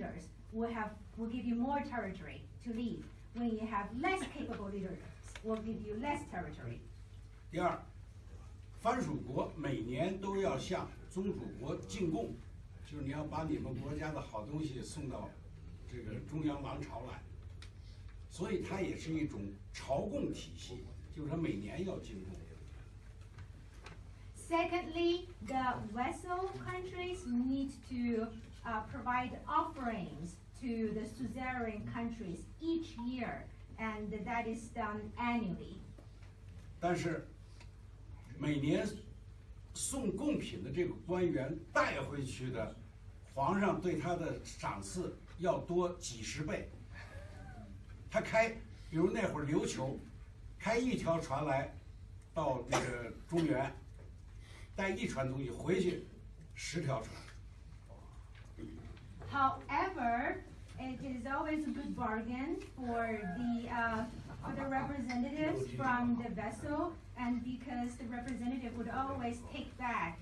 leaders will give you more territory to lead. When you have less capable leaders, will give you less territory. 第二，藩属国每年都要向宗主国进贡，就是你要把你们国家的好东西送到这个中央王朝来，所以它也是一种朝贡体系，就是说每年要进贡。Secondly, the vassal countries need to provide offerings to the suzerain countries each year, and that is done annually. 但是每年送贡品的这个官员带回去的，皇上对他的赏赐要多几十倍。他比如那会儿琉球，开一条船来到这个中原，带一船东西回去10条船。However, it is always a good bargain for the representatives from the vessel, and because the representative would always take back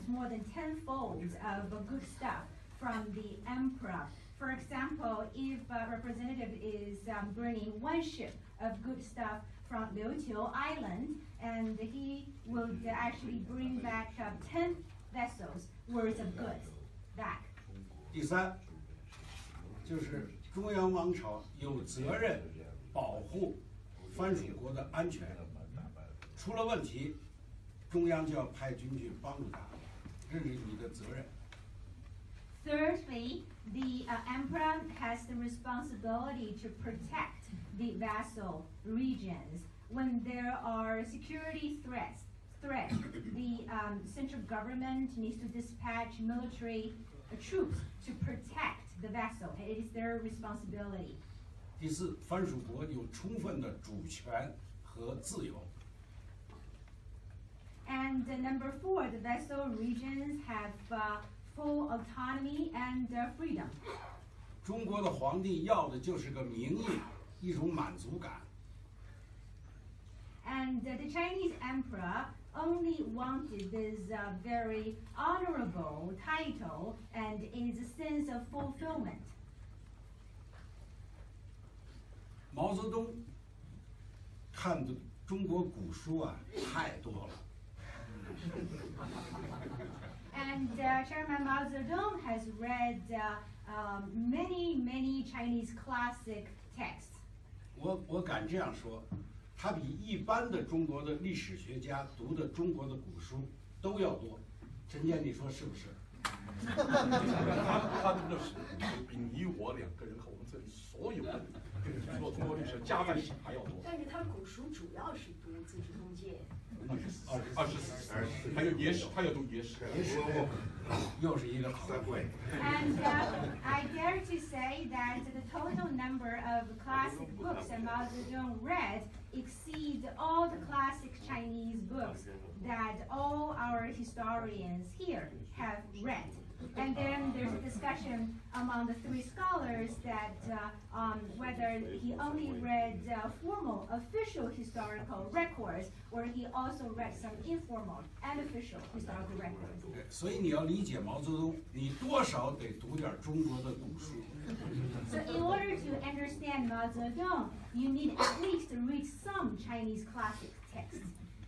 more than tenfolds of good stuff from the emperor. For example, if a representative is bringing one ship of good stuff from Liuqiu Island, and he will actually bring back 10 vessels worth of goods back. 第三，就是中央王朝有责任保护藩属国的安全，出了问题，中央就要派军去帮助他，这是你的责任。Thirdly, the emperor has the responsibility to protect the vassal regions. When there are security threats, the central government needs to dispatch military troops to protect the vassal. It is their responsibility. 第四，藩属国有充分的主权和自由。And number 4, the vassal regions have full autonomy and freedom. 中国的皇帝要的就是个名义，一种满足感。And the Chinese emperor only wanted this very honorable title and is a sense of fulfillment. 毛泽东看的中国古书啊，太多了。And Chairman Mao Zedong has read many Chinese classic texts. 我敢这样说，他比一般的中国的历史学家读的中国的古书都要多。陈坚，你说是不是？他读的史比你我2个人和我们这里所有的做中国历史加在一起还要多。但是他古书主要是读《资治通鉴》。24，还有野史，他要读野史。又是一个好的会。And I dare to say that the total number of classic books that Mao Zedong read exceeds all the classic Chinese books that all our historians here have read. And then there's a discussion among the 3 scholars that whether he only read formal, official historical records, or he also read some informal, unofficial historical records. 所以你要理解毛泽东，你多少得读点中国的古书。So in order to understand Mao Zedong, you need at least to read some Chinese classic texts.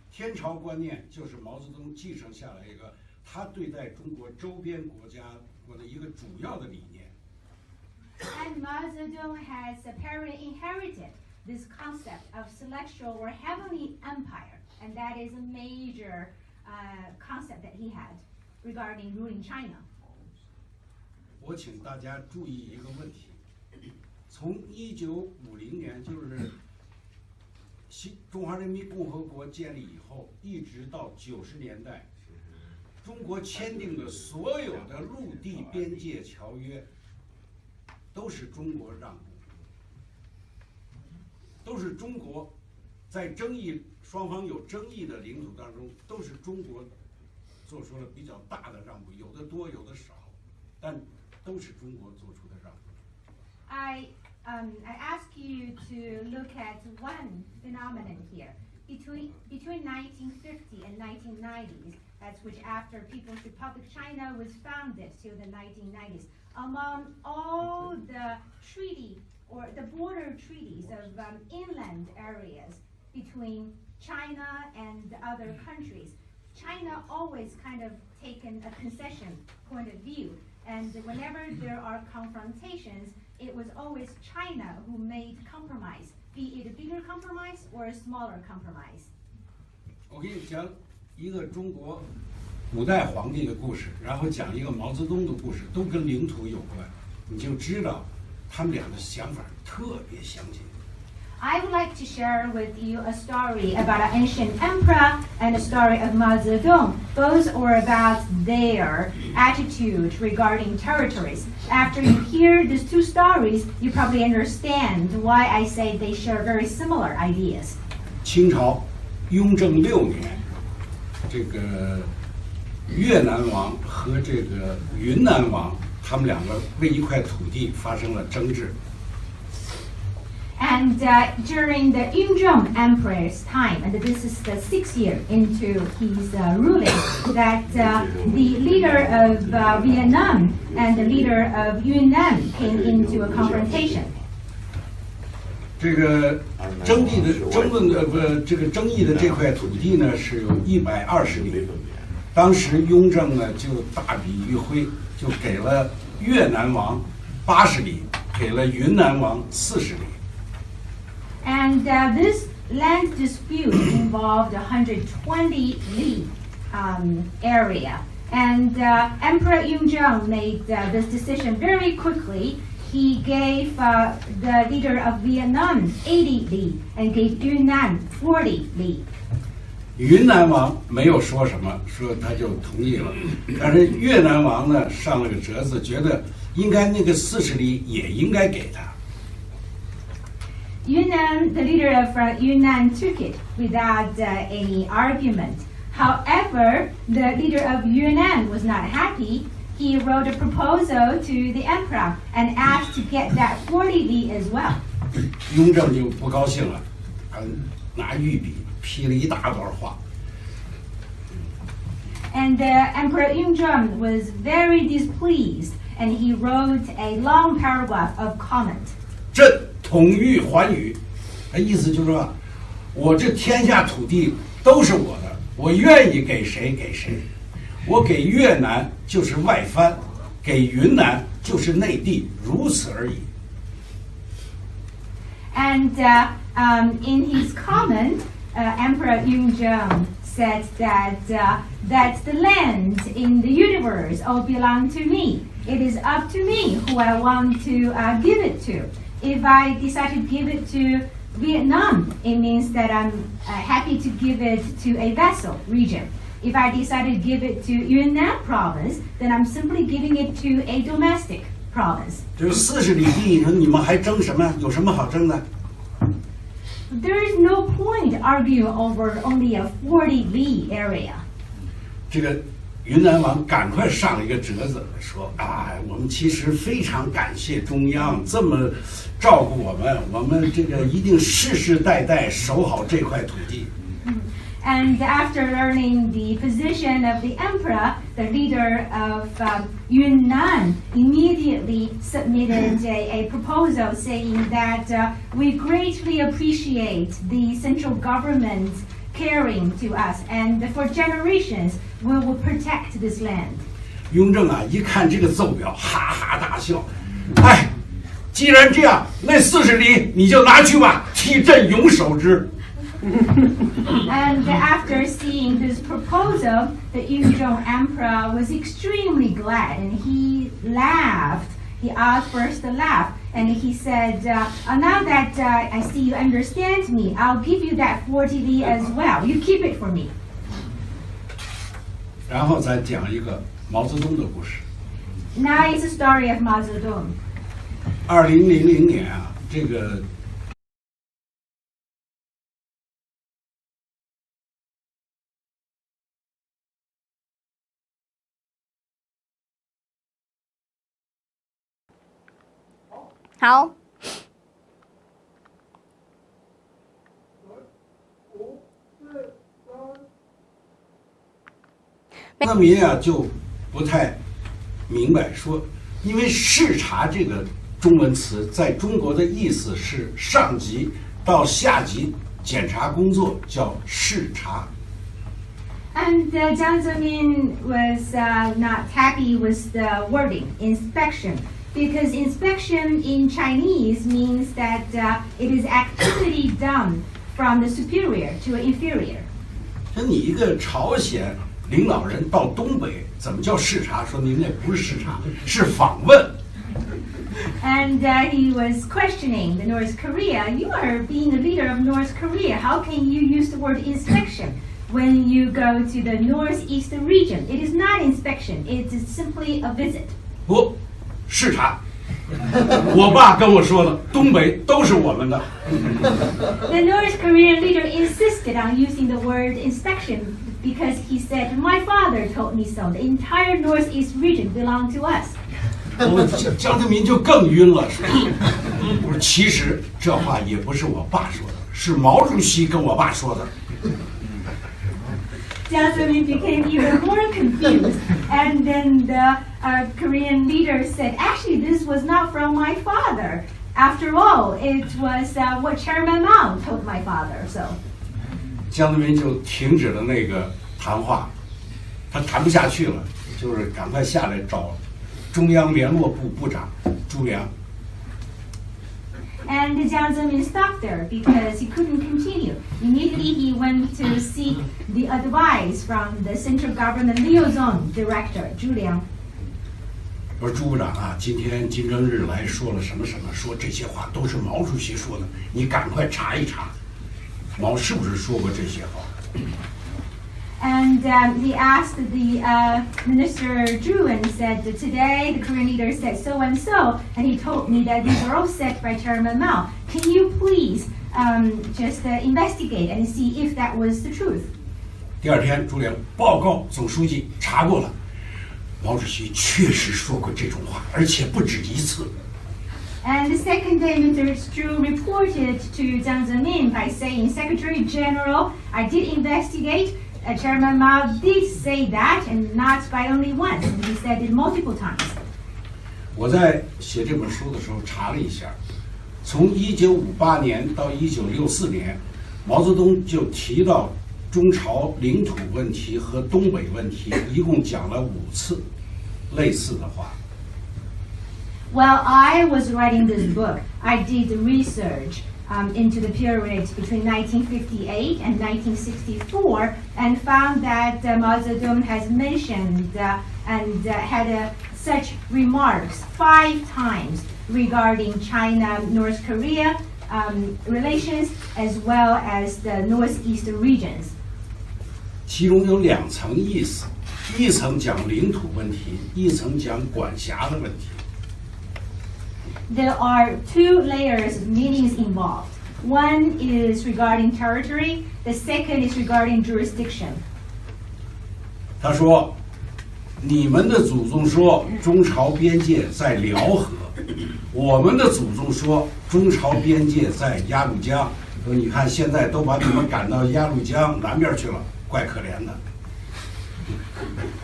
天朝观念就是毛泽东继承下来一个他对待中国周边国家的一个主要的理念。And Mao Zedong has apparently inherited this concept of celestial or heavenly empire, and that is a major concept that he had regarding ruling China. 我请大家注意一个问题：从1950年，就是中华人民共和国建立以后，一直到90年代。中国签订的所有的陆地边界条约，都是中国让步，都是中国在双方有争议的领土当中，都是中国做出了比较大的让步，有的多，有的少，但都是中国做出的让步。I ask you to look at one phenomenon here. Between 1950 and 1990s, that's which after People's Republic China was founded till the 1990s, among all the treaty or the border treaties of inland areas between China and other countries. China always kind of taken a concession point of view, and whenever there are confrontations, it was always China who made compromise, be it a bigger compromise or a smaller compromise. 我给你讲一个中国古代皇帝的故事，然后讲一个毛泽东的故事，都跟领土有关，你就知道他们俩的想法特别相近。I would like to share with you a story about an ancient emperor and a story of Mao Zedong. Both are about their attitude regarding territories. After you hear these two stories, you probably understand why I say they share very similar ideas. 清朝雍正6年，这个越南王和这个云南王，他们两个为一块土地发生了争执。And during the Yunzhong Emperor's time, and this is the 6th year into his ruling, that the leader of Vietnam and the leader of Yunnan came into a confrontation. 这个争议的这块土地呢是有120里，当时雍正呢就大笔一挥，就给了越南王80里，给了云南王40里。And this land dispute involved 120 li area. And Emperor Yunzhong made this decision very quickly. He gave the leader of Vietnam 80 li and gave Yunnan 40 li. 云南王没有说什么，说他就同意了。但是越南王呢上了个折子，觉得应该那个40里也应该给他。Yunnan, the leader of Yunnan took it without any argument. However, the leader of Yunnan was not happy. He wrote a proposal to the emperor and asked to get that 40 li as well. 雍正就不高兴了，拿御笔批了一大段话。And Emperor Yunzhong was very displeased, and he wrote a long paragraph of comment. 朕统御寰宇，意思就是说，我这天下土地都是我的，我愿意给谁给谁。我给越南就是外藩，给云南就是内地，如此而已。And in his comment, Emperor Yunzhong said that the land in the universe all belong to me. It is up to me who I want to give it to. If I decide to give it to Vietnam, it means that I'm happy to give it to a vassal region. If I decide to give it to Yunnan province, then I'm simply giving it to a domestic province. 这40里地，你们还争什么？有什么好争的？ There is no point arguing over only a 40 li area. 这个云南王赶快上了一个折子，说啊，我们其实非常感谢中央这么照顾我们，我们这个一定世世代代守好这块土地。And after learning the position of the emperor, the leader of Yunnan immediately submitted a proposal saying that we greatly appreciate the central government caring to us, and for generations we will protect this land. 雍正啊，一看这个奏表，哈哈大笑。哎，既然这样，那40里你就拿去吧，替朕永守之。And after seeing this proposal, the Yunzhong emperor was extremely glad, and he laughed. He outburst a laugh, and he said, now that I see you understand me, I'll give you that 40 li as well. You keep it for me. 然后再讲一个毛泽东的故事。Now it's a story of Mao Zedong. 2000年啊，这个。好，歌迷啊就不太明白，说因为视察这个中文词在中国的意思是上级到下级检查工作叫视察。And Jiang Zemin was not happy with the wording, inspection, because inspection in Chinese means that it is activity done from the superior to an inferior. 说你一个朝鲜领导人到东北，怎么叫视察？说您那不是视察，是访问。And he was questioning the North Korea. You are being a leader of North Korea. How can you use the word inspection when you go to the northeast region? It is not inspection. It is simply a visit. 不，视察。我爸跟我说的，东北都是我们的。The North Korean leader insisted on using the word inspection because he said, "My father told me so. The entire northeast region belonged to us." 江泽民就更晕了，说：“我说其实这话也不是我爸说的，是毛主席跟我爸说的。” Jiang Zemin became even more confused, and then the Korean leader said, "Actually, this was not from my father. After all, it was what Chairman Mao told my father." So. 江泽民就停止了那个谈话，他谈不下去了，就是赶快下来找中央联络部部长朱良。And Jiang Zemin stopped there because he couldn't continue. Immediately he went to seek the advice from the Central Government Liaison Director, Zhu Liang. 我说朱部长啊，今天金正日来说了什么什么，说这些话都是毛主席说的，你赶快查一查，毛是不是说过这些话？ And he asked the Minister Zhu and said, "Today the Korean leader said so and so, and he told me that these were all said by Chairman Mao. Can you please just investigate and see if that was the truth?" 第二天，朱良报告总书记查过了，毛主席确实说过这种话，而且不止一次。 And the second day, Mr. Zhu reported to Jiang Zemin by saying, "Secretary General, I did investigate. Chairman Mao did say that, and not by only once. He said it multiple times." 我在写这本书的时候查了一下，从1958年到1964年，毛泽东就提到中朝领土问题和东北问题，一共讲了5次类似的话。 While I was writing this book, I did research into the period between 1958 and 1964 and found that Mao Zedong has mentioned and had such remarks 5 times regarding China-North Korea relations as well as the northeast regions. 其中有2层意思，一层讲领土问题，一层讲管辖的问题。 There are 2 layers of meanings involved. One is regarding territory, the second is regarding jurisdiction. 他说：“你们的祖宗说中朝边界在辽河，我们的祖宗说中朝边界在鸭绿江。说你看现在都把你们赶到鸭绿江南边去了，怪可怜的。”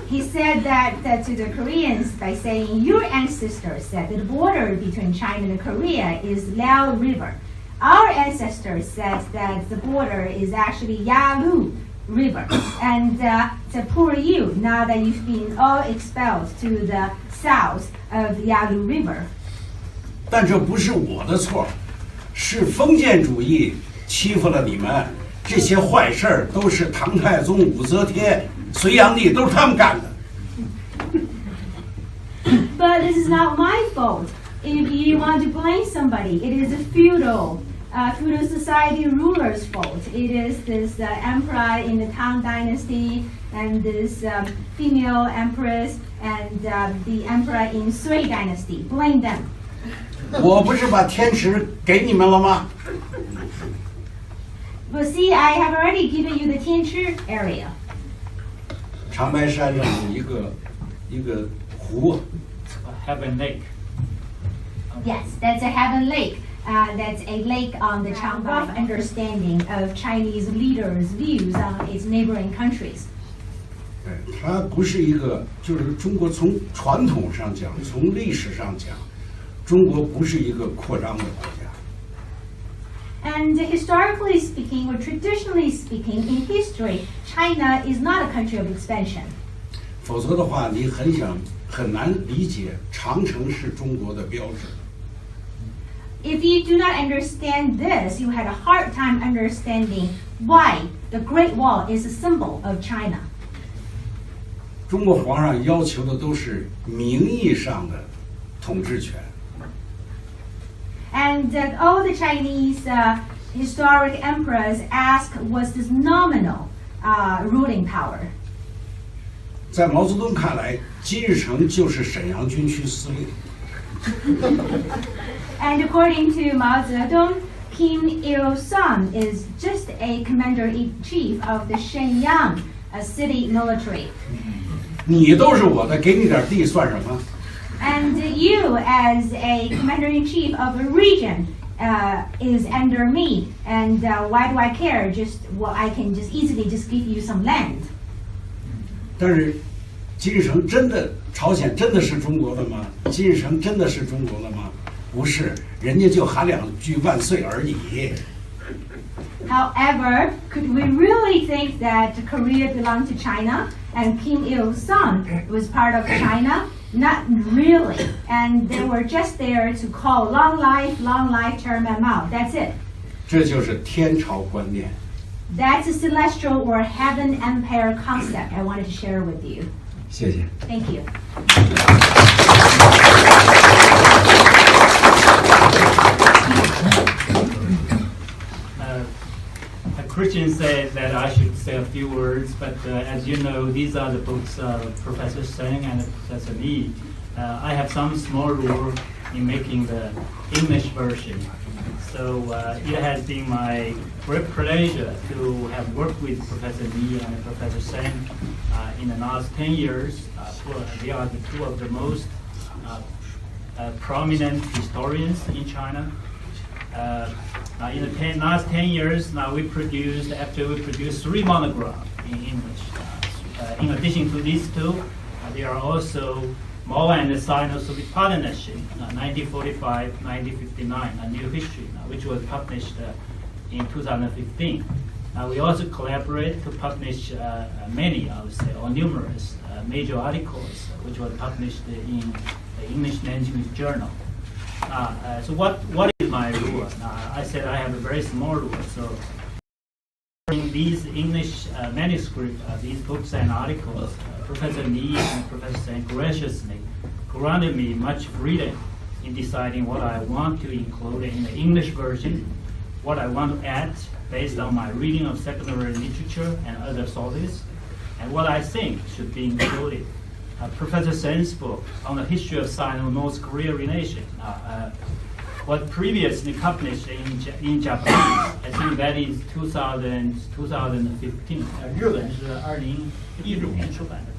He said that to the Koreans by saying, "Your ancestors said that the border between China and Korea is Liao River. Our ancestors said that the border is actually Yalu River. And so poor you, now that you've been all expelled to the south of Yalu River." 但这不是我的错，是封建主义欺负了你们。这些坏事儿都是唐太宗、武则天、隋炀帝都是他们干的。 But this is not my fault. If you want to blame somebody, it is a feudal society ruler's fault. It is this emperor in the Tang Dynasty and this female empress and the emperor in Sui Dynasty. Blame them. 我不是把天池给你们了吗？ But see, I have already given you the Tianchi area. 长白山上有一个湖。 Heaven Lake. Yes, that's a Heaven Lake. That's a lake on the Changbai. Rough understanding of Chinese leaders' views on its neighboring countries. 它不是一个，就是中国从传统上讲，从历史上讲，中国不是一个扩张的国家。And historically speaking, or traditionally speaking, in history, China is not a country of expansion. 否则的话，你很难理解长城是中国的标志。If you do not understand this, you had a hard time understanding why the Great Wall is a symbol of China. 中国皇上要求的都是名义上的统治权。And all the Chinese historic emperors asked was this nominal ruling power. 在毛泽东看来，金日成就是沈阳军区司令。And according to Mao Zedong, Kim Il-sung is just a commander-in-chief of the Shenyang city military. 你都是我的，给你点地算什么？ And you, as a commander-in-chief of a region, is under me. And why do I care? I can just easily just give you some land. 但是，金日成真的朝鲜真的是中国的吗？金日成真的是中国的吗？不是，人家就喊两句万岁而已。However, could we really think that Korea belonged to China and Kim Il-sung was part of China? Not really. And they were just there to call long life, term and Mao. That's it. 这就是天朝观念。 That's a celestial or heaven empire concept I wanted to share with you. 谢谢。 Thank you. Christian said that I should say a few words, but as you know, these are the books of Professor Seng and Professor Lee. I have some small role in making the English version. So it has been my great pleasure to have worked with Professor Lee and Professor Seng in the last 10 years. They are the two of the most prominent historians in China. In the last 10 years, after we produced 3 monographs in English. In addition to these two, there are also Mao and the Sino-Soviet Partnership, 1945-1959, a new history, which was published in 2015. We also collaborate to publish many, I would say, or numerous major articles, which were published in the English Language Journal. So what is my rule? I said I have a very small rule. So in these English manuscripts, these books and articles, Professor Lee and Professor Seng graciously granted me much freedom in deciding what I want to include in the English version, what I want to add based on my reading of secondary literature and other sources, and what I think should be included. Professor Seng's book on the history of Sino-North Korea relations was previously published in Japanese. I think that is 2015. 日文是2016年出版的。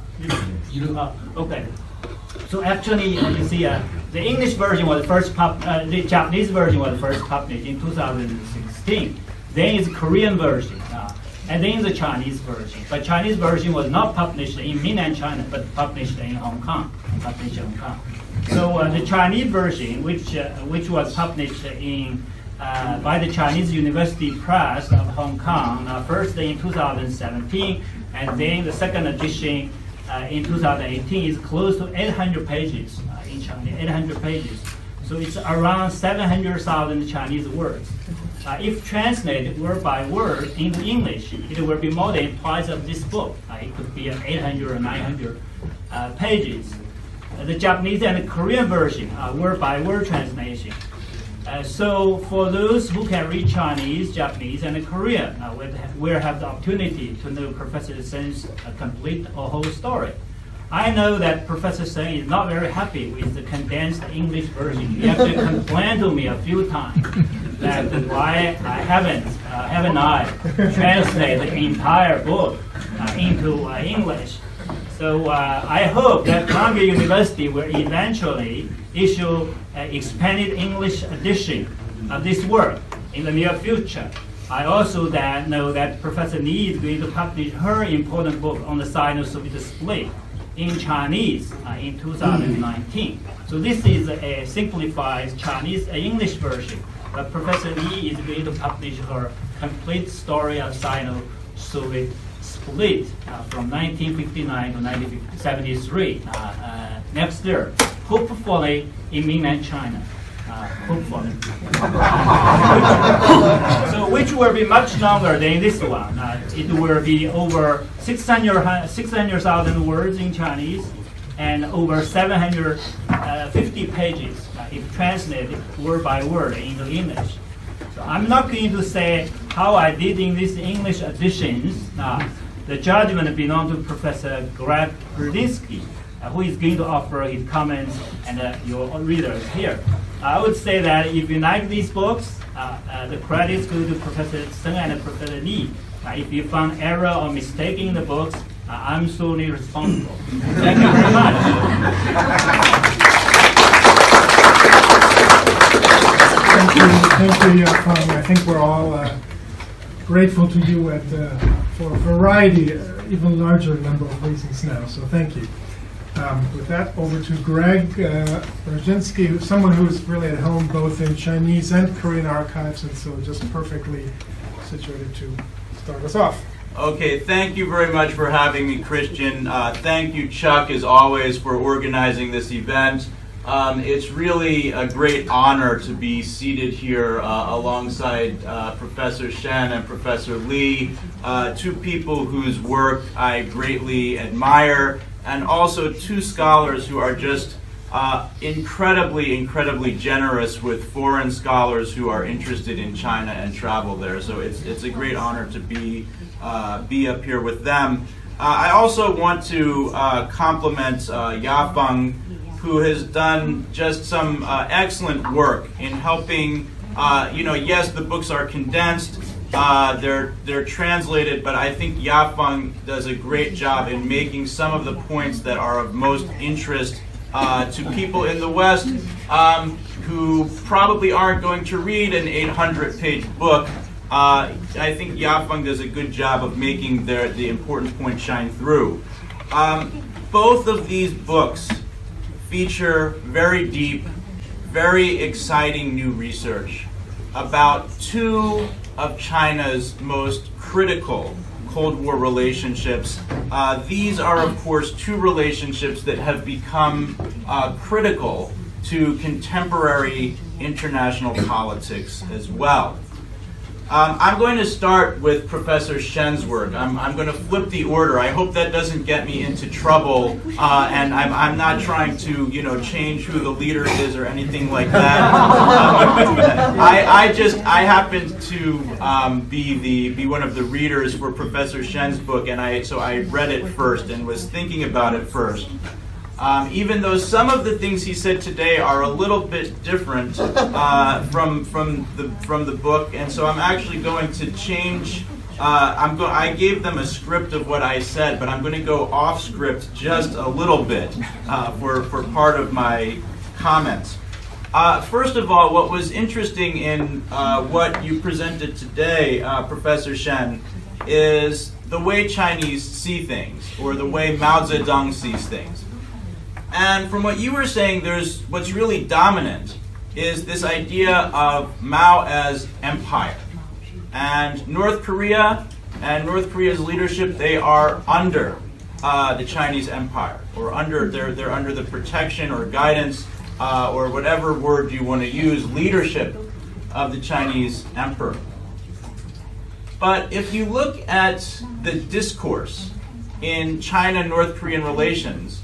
Okay. So actually, you see, the English version was first the Japanese version was first published in 2016. Then is the Korean version. And then the Chinese version. But Chinese version was not published in mainland China, but published in Hong Kong. So the Chinese version, which was published by the Chinese University Press of Hong Kong, first in 2017, and then the second edition in 2018 is close to 800 pages in China, 800 pages. So it's around 700,000 Chinese words. If translated word by word into English, it will be more than twice of this book. It could be 800 or 900 pages. The Japanese and the Korean version are word by word translation. So for those who can read Chinese, Japanese, and Korean, we'll have the opportunity to know Professor Seng's complete or whole story. I know that Professor Seng is not very happy with the condensed English version. He actually complained to me a few times that why haven't I translated the entire book into English. So I hope that Columbia University will eventually issue an expanded English edition of this work in the near future. I also then know that Professor Li is going to publish her important book on the Sino-Soviet split in Chinese in 2019. So this is a simplified Chinese English version. But Professor Li is going to publish her complete story of Sino-Soviet split from 1959 to 1973 next year, hopefully in mainland China. Hopefully. So which will be much longer than this one. It will be over 600,000 words in Chinese and over 750 pages if translated word by word into English. So I'm not going to say how I did in these English editions. The judgment belongs to Professor Greg Berdinsky, who is going to offer his comments and your readers here. I would say that if you like these books, the credits go to Professor Seng and Professor Li. If you found error or mistake in the books, I'm solely responsible. Thank you very much. Thank you, Yafang. I think we're all grateful to you for a variety, even larger number of reasons now. So thank you. With that, over to Greg Berdinsky, who's someone who's really at home both in Chinese and Korean archives, and so just perfectly situated to start us off. Okay, thank you very much for having me, Christian. Thank you, Chuck, as always, for organizing this event. It's really a great honor to be seated here alongside Professor Shen and Professor Li, two people whose work I greatly admire, and also two scholars who are just incredibly generous with foreign scholars who are interested in China and travel there. So it's a great honor to be up here with them. I also want to compliment Yafang, who has done just some excellent work in helping. Yes, the books are condensed. They're translated, but I think Yafang does a great job in making some of the points that are of most interest to people in the West who probably aren't going to read an 800-page book. I think Yafang does a good job of making the important points shine through. Both of these books feature very deep, very exciting new research about two of China's most critical Cold War relationships. These are, of course, two relationships that have become critical to contemporary international politics as well. I'm going to start with Professor Shen's work. I'm going to flip the order. I hope that doesn't get me into trouble, and I'm not trying to, change who the leader is or anything like that. I happen to be one of the readers for Professor Shen's book, and so I read it first and was thinking about it first. Even though some of the things he said today are a little bit different from the book, and so I'm actually going to change. I gave them a script of what I said, but I'm going to go off script just a little bit for part of my comments. First of all, what was interesting in what you presented today, Professor Shen, is the way Chinese see things, or the way Mao Zedong sees things. And from what you were saying, what's really dominant is this idea of Mao as empire. And North Korea and North Korea's leadership, they are under the Chinese empire, or they're under the protection or guidance, or whatever word you want to use, leadership of the Chinese emperor. But if you look at the discourse in China-North Korean relations,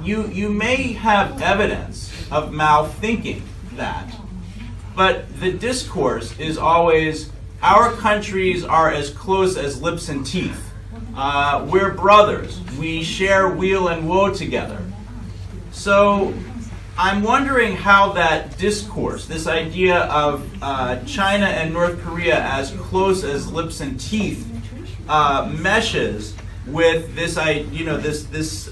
you may have evidence of Mao thinking that, but the discourse is always, our countries are as close as lips and teeth. We're brothers. We share weal and woe together. So I'm wondering how that discourse, this idea of China and North Korea as close as lips and teeth, meshes with this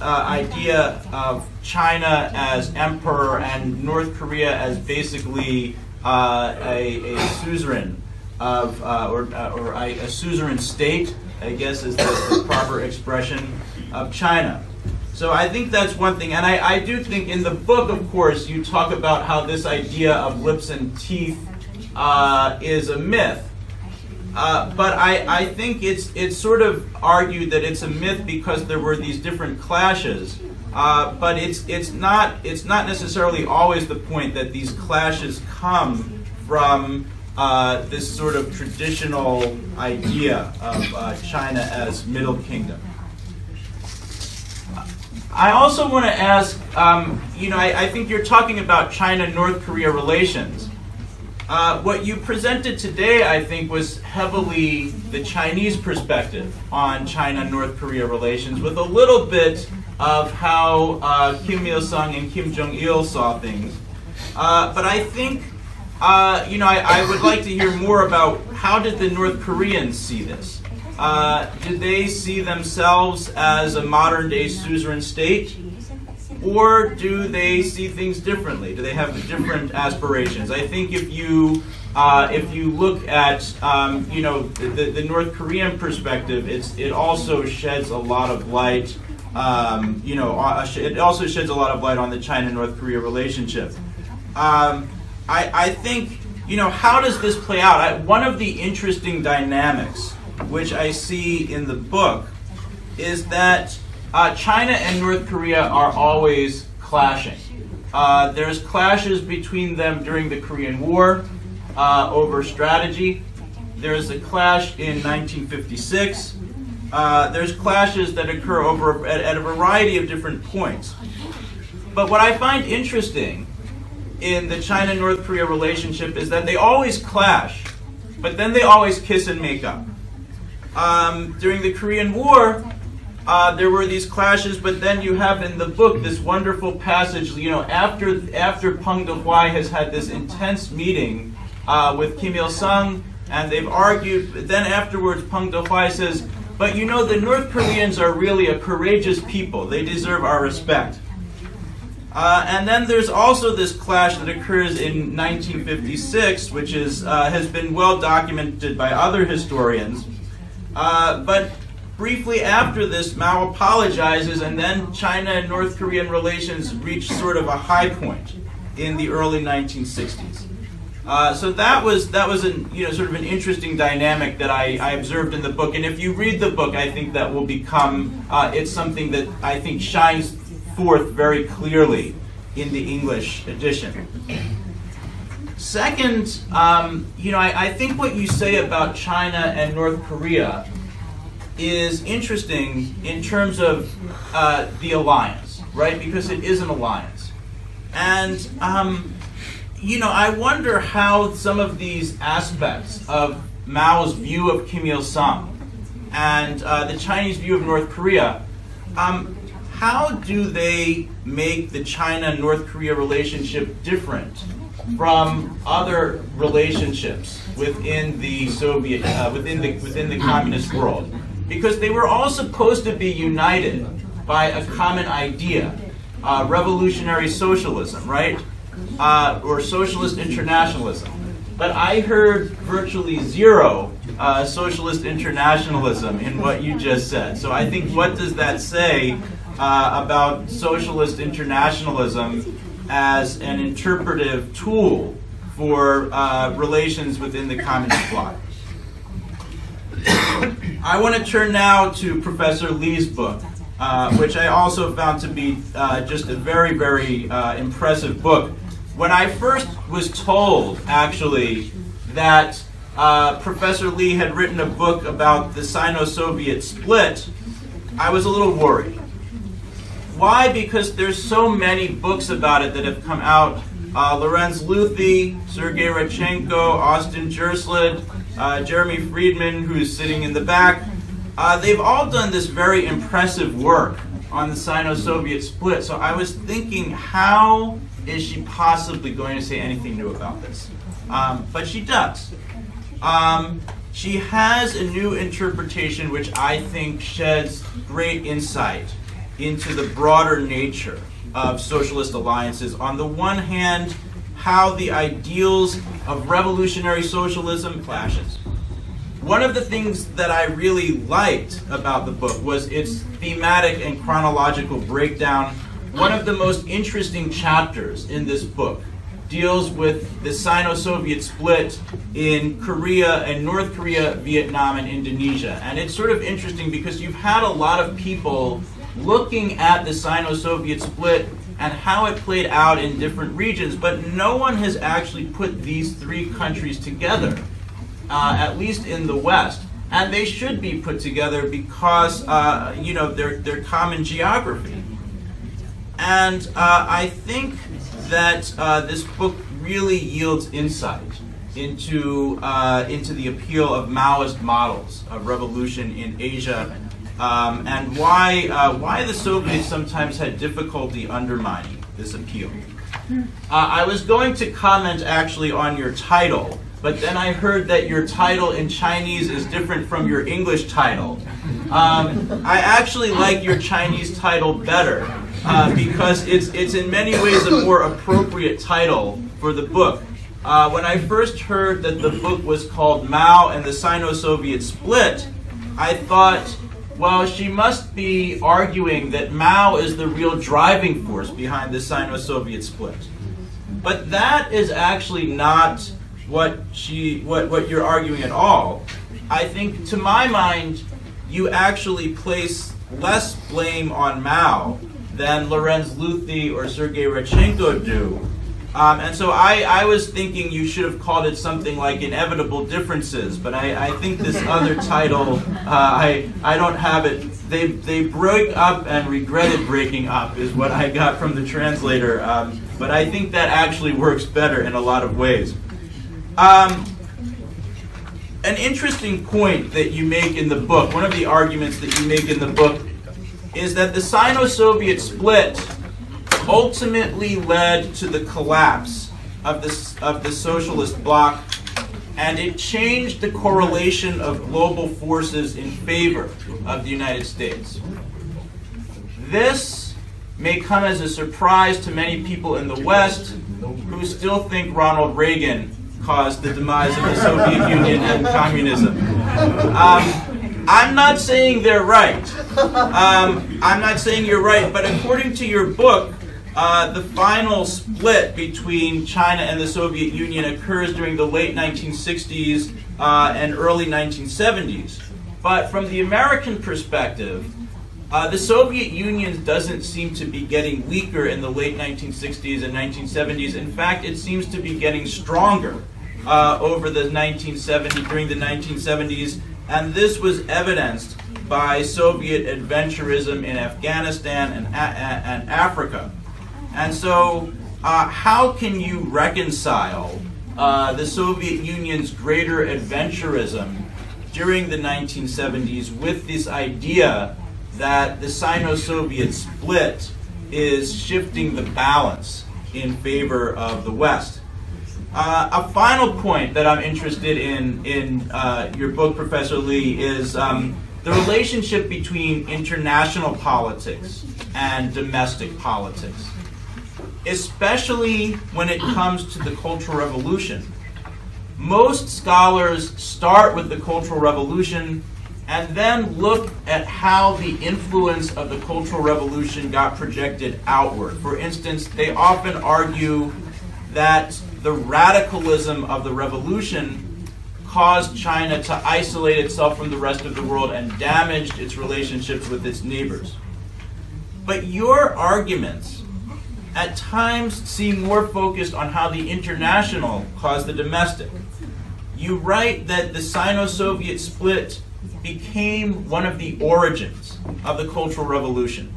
idea of China as emperor and North Korea as basically a suzerain of, a suzerain state, I guess is the proper expression, of China. So I think that's one thing. And I do think in the book, of course, you talk about how this idea of lips and teeth is a myth. But I think it's sort of argued that it's a myth because there were these different clashes. But it's not necessarily always the point that these clashes come from this sort of traditional idea of China as Middle Kingdom. I also want to ask, I think you're talking about China-North Korea relations. What you presented today, I think, was heavily the Chinese perspective on China-North Korea relations, with a little bit of how Kim Il-sung and Kim Jong-il saw things. But I think, I would like to hear more about how did the North Koreans see this? Did they see themselves as a modern-day suzerain state? Or do they see things differently? Do they have different aspirations? I think if you look at the North Korean perspective, it also sheds a lot of light. It also sheds a lot of light on the China-North Korea relationship. I think how does this play out? One of the interesting dynamics which I see in the book is that China and North Korea are always clashing. There's clashes between them during the Korean War over strategy. There's a clash in 1956. There's clashes that occur at a variety of different points. But what I find interesting in the China-North Korea relationship is that they always clash, but then they always kiss and make up. During the Korean War, there were these clashes, but then you have in the book this wonderful passage, after Peng De-hwai has had this intense meeting with Kim Il-sung, and they've argued, then afterwards Peng De-hwai says, but the North Koreans are really a courageous people. They deserve our respect. And then there's also this clash that occurs in 1956, which has been well documented by other historians. But briefly after this, Mao apologizes, and then China and North Korean relations reach sort of a high point in the early 1960s. So that was sort of an interesting dynamic that I observed in the book. And if you read the book, I think that will become it's something that I think shines forth very clearly in the English edition. Second, I think what you say about China and North Korea is interesting in terms of the alliance, right? Because it is an alliance. And, I wonder how some of these aspects of Mao's view of Kim Il-sung and the Chinese view of North Korea, how do they make the China-North Korea relationship different from other relationships within the Soviet, within the communist world? Because they were all supposed to be united by a common idea, revolutionary socialism, right? Or socialist internationalism. But I heard virtually zero socialist internationalism in what you just said. So I think, what does that say about socialist internationalism as an interpretive tool for relations within the communist bloc? I want to turn now to Professor Lee's book, which I also found to be just a very, very impressive book. When I first was told, actually, that Professor Lee had written a book about the Sino-Soviet split, I was a little worried. Why? Because there's so many books about it that have come out. Lorenz Luthi, Sergei Radchenko, Austin Jerslid, Jeremy Friedman, who's sitting in the back. They've all done this very impressive work on the Sino-Soviet split. So I was thinking, how is she possibly going to say anything new about this? But she does. She has a new interpretation which I think sheds great insight into the broader nature of socialist alliances. On the one hand, how the ideals of revolutionary socialism clashes. One of the things that I really liked about the book was its thematic and chronological breakdown. One of the most interesting chapters in this book deals with the Sino-Soviet split in Korea and North Korea, Vietnam, and Indonesia. And it's sort of interesting because you've had a lot of people looking at the Sino-Soviet split and how it played out in different regions, but no one has actually put these three countries together, at least in the West. And they should be put together because, they're common geography. And I think that this book really yields insight into the appeal of Maoist models of revolution in Asia, and why the Soviets sometimes had difficulty undermining this appeal. I was going to comment actually on your title, but then I heard that your title in Chinese is different from your English title. I actually like your Chinese title better because it's in many ways a more appropriate title for the book. When I first heard that the book was called Mao and the Sino-Soviet Split, I thought, well, she must be arguing that Mao is the real driving force behind the Sino-Soviet split. But that is actually not what you're arguing at all. I think, to my mind, you actually place less blame on Mao than Lorenz Luthi or Sergei Radchenko do. And so I was thinking you should have called it something like Inevitable Differences, but I think this other title, I don't have it. They broke up and regretted breaking up is what I got from the translator, but I think that actually works better in a lot of ways. An interesting point that you make in the book, one of the arguments that you make in the book, is that the Sino-Soviet split ultimately led to the collapse of the socialist bloc, and it changed the correlation of global forces in favor of the United States. This may come as a surprise to many people in the West who still think Ronald Reagan caused the demise of the Soviet Union and communism. I'm not saying they're right. I'm not saying you're right, but according to your book, the final split between China and the Soviet Union occurs during the late 1960s and early 1970s. But from the American perspective, the Soviet Union doesn't seem to be getting weaker in the late 1960s and 1970s. In fact, it seems to be getting stronger during the 1970s, and this was evidenced by Soviet adventurism in Afghanistan and Africa. And so, how can you reconcile the Soviet Union's greater adventurism during the 1970s with this idea that the Sino-Soviet split is shifting the balance in favor of the West? A final point that I'm interested in your book, Professor Lee, is the relationship between international politics and domestic politics, especially when it comes to the Cultural Revolution. Most scholars start with the Cultural Revolution and then look at how the influence of the Cultural Revolution got projected outward. For instance, they often argue that the radicalism of the revolution caused China to isolate itself from the rest of the world and damaged its relationships with its neighbors. But your arguments at times seem more focused on how the international caused the domestic. You write that the Sino-Soviet split became one of the origins of the Cultural Revolution.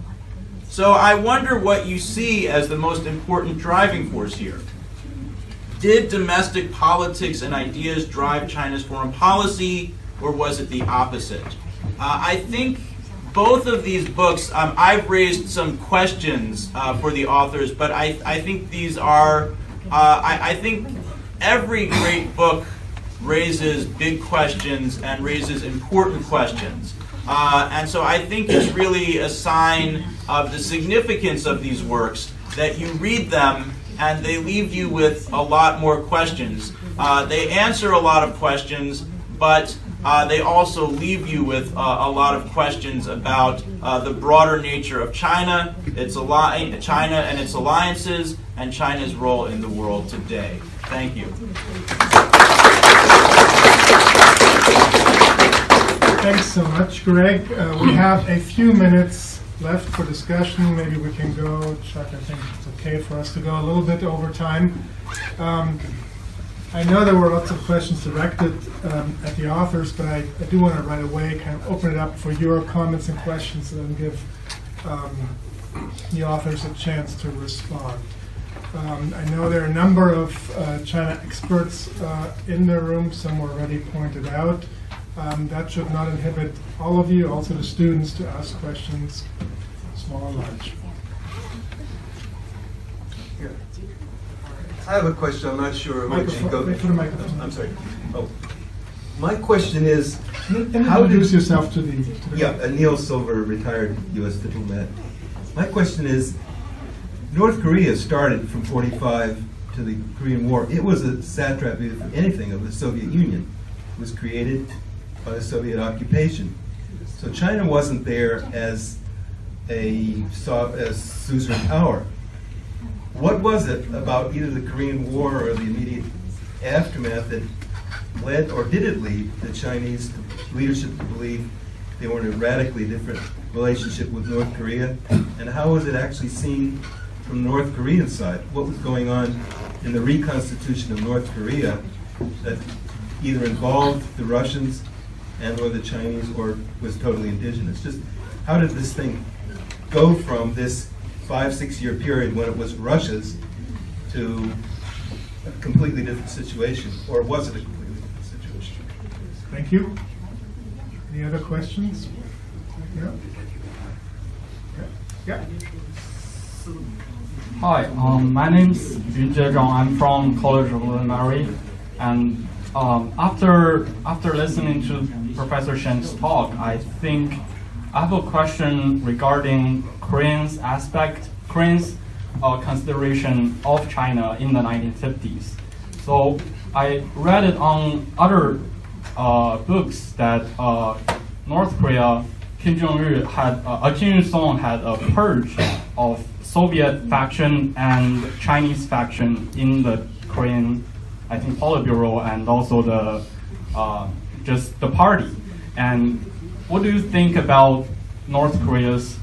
So I wonder what you see as the most important driving force here. Did domestic politics and ideas drive China's foreign policy, or was it the opposite? I think both of these books, I've raised some questions for the authors, but I think these are, I think every great book raises big questions and raises important questions. And so I think it's really a sign of the significance of these works that you read them and they leave you with a lot more questions. They answer a lot of questions, but they also leave you with a lot of questions about the broader nature of China, China and its alliances, and China's role in the world today. Thank you. Thanks so much, Greg. We have a few minutes left for discussion. Maybe we can go, Chuck, I think it's okay for us to go a little bit over time. I know there were lots of questions directed at the authors, but I do want to right away kind of open it up for your comments and questions and then give the authors a chance to respond. I know there are a number of China experts in the room, some were already pointed out. That should not inhibit all of you, also the students, to ask questions, small and large. Yeah. I have a question. I'm not sure which go. Wait for the microphone. I'm sorry. Oh, my question is, how introduce yourself to the yeah, Neil Silver, retired U.S. diplomat. My question is, North Korea started from 1945 to the Korean War. It was a satrapy, if anything, of the Soviet Union. It was created by the Soviet occupation. So China wasn't there as a suzerain power. What was it about either the Korean War or the immediate aftermath that led, or did it lead, the Chinese leadership to believe they were in a radically different relationship with North Korea? And how was it actually seen from the North Korean side? What was going on in the reconstitution of North Korea that either involved the Russians and or the Chinese, or was totally indigenous? Just how did this thing go from this 5-6 year period when it was Russia's to a completely different situation, or was it a completely different situation? Thank you. Any other questions? Yeah. Yeah. Hi, my name's Yun Zhezhong. I'm from College of William and Mary, and after listening to Professor Shen's talk, I think I have a question regarding Koreans' consideration of China in the 1950s. So I read it on other books that North Korea, Kim Il-sung had a purge of Soviet faction and Chinese faction in the Korean, I think, Politburo, and also the just the party. And what do you think about North Korea's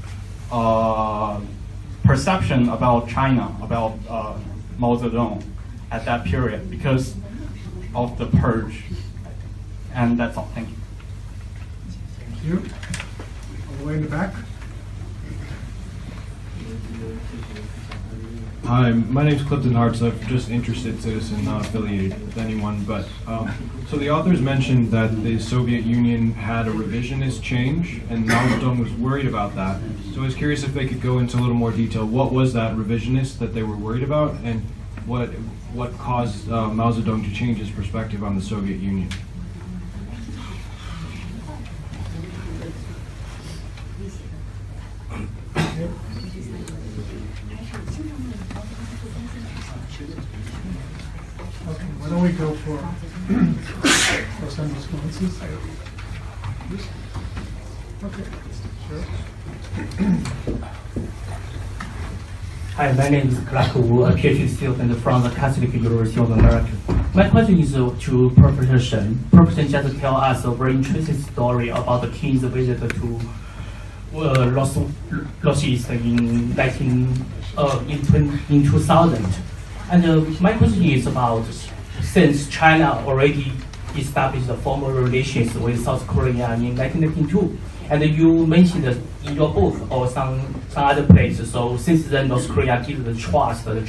perception about China, about Mao Zedong at that period because of the purge? And that's all. Thank you. Thank you. All the way in the back. Hi, my name's Clifton Hartz. I'm just interested citizen, not affiliated with anyone. But so the authors mentioned that the Soviet Union had a revisionist change, and Mao Zedong was worried about that. So I was curious if they could go into a little more detail. What was that revisionist that they were worried about, and what caused Mao Zedong to change his perspective on the Soviet Union? Okay, why don't we go for some responses? Okay, sure. Hi, my name is Clark Wu, a PhD student from the Catholic University of America. My question is to Professor Shen. Professor Shen just tell us a very interesting story about the king's visit to Russia in 2000. And my question is about, since China already established the formal relations with South Korea in 1992, and you mentioned in your book or some other place, so since then North Korea gives the trust the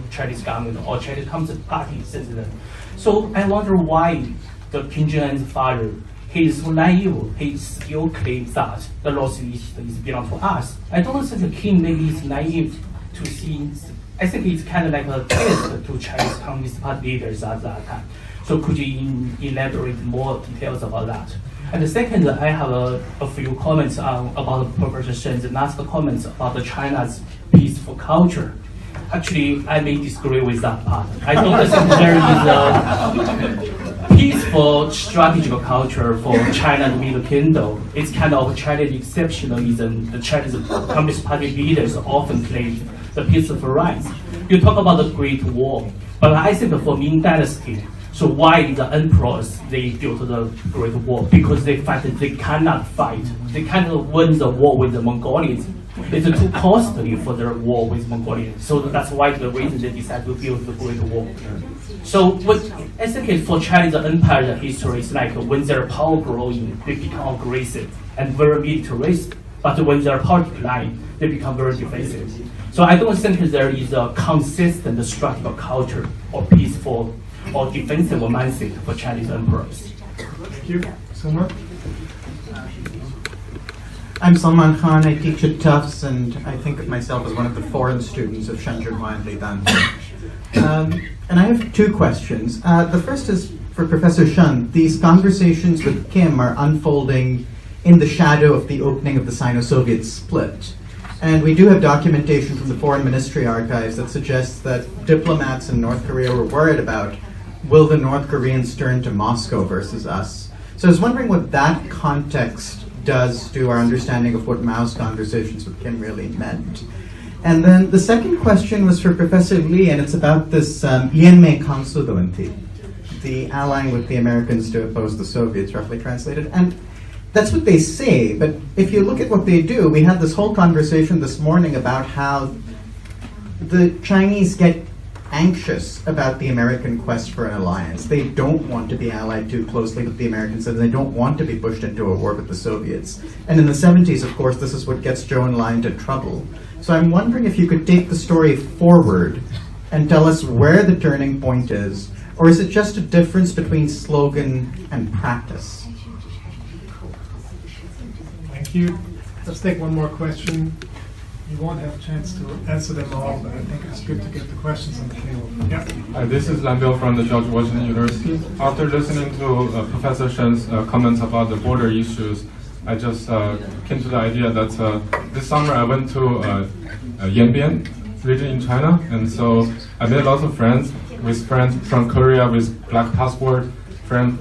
Chinese government or Chinese Communist Party since then. So I wonder why the Kim Jong-un's father, he is so naive, he still claims that the North is belong to us. I don't think the king maybe is naive to see. I think it's kind of like a test to Chinese Communist Party leaders at that time. So could you elaborate more details about that? And the second, I have a few comments about Professor Shen's last comments about China's peaceful culture. Actually, I may disagree with that part. I don't think there is a peaceful strategic culture for China and the Middle Kingdom. It's kind of Chinese exceptionalism. The Chinese Communist Party leaders often claim the peaceful rights. You talk about the Great War, but I think for Ming Dynasty, so why the emperors, they built the Great War? Because they fight, they cannot fight. They cannot win the war with the Mongolians. It's too costly for their war with Mongolians. So that's why the reason they decided to build the Great War. So what I think for Chinese empire, the history is like when their power growing, they become aggressive and very militarist. But when their power decline, they become very defensive. So I don't think there is a consistent strategic culture or peaceful or defensive mindset for Chinese emperors. Thank you. Salman? I'm Salman Khan. I teach at Tufts, and I think of myself as one of the foreign students of沈志华and Li Danhui. And I have two questions. The first is for Professor Shen. These conversations with Kim are unfolding in the shadow of the opening of the Sino-Soviet split. And we do have documentation from the Foreign Ministry archives that suggests that diplomats in North Korea were worried about, will the North Koreans turn to Moscow versus us? So I was wondering what that context does to our understanding of what Mao's conversations with Kim really meant. And then the second question was for Professor Lee, and it's about this Lianmei Kangsudoanti, the allying with the Americans to oppose the Soviets, roughly translated. And that's what they say, but if you look at what they do, we had this whole conversation this morning about how the Chinese get anxious about the American quest for an alliance. They don't want to be allied too closely with the Americans, and they don't want to be pushed into a war with the Soviets. And in the 70s, of course, this is what gets Zhou Enlai into trouble. So I'm wondering if you could take the story forward and tell us where the turning point is, or is it just a difference between slogan and practice? Thank you. Let's take one more question. You won't have a chance to answer them all, but I think it's good to get the questions on the table. Yeah. This is Lambiel from the George Washington University. After listening to Professor Shen's comments about the border issues, I just came to the idea that this summer I went to Yanbian region in China, and so I made lots of friends from Korea with black passport, friends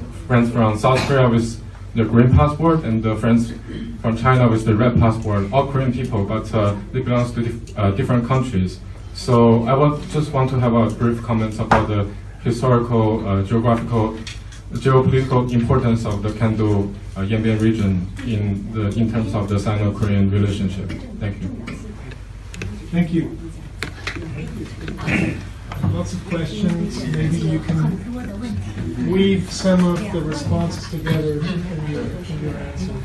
from South Korea with the green passport, and the friends from China with the red passport, all Korean people, but they belong to different countries. So I just want to have a brief comment about the historical, geographical, geopolitical importance of the Kando Yanbian region in terms of the Sino-Korean relationship. Thank you. Thank you. Lots of questions. Maybe you can weave some of the responses together in your answers.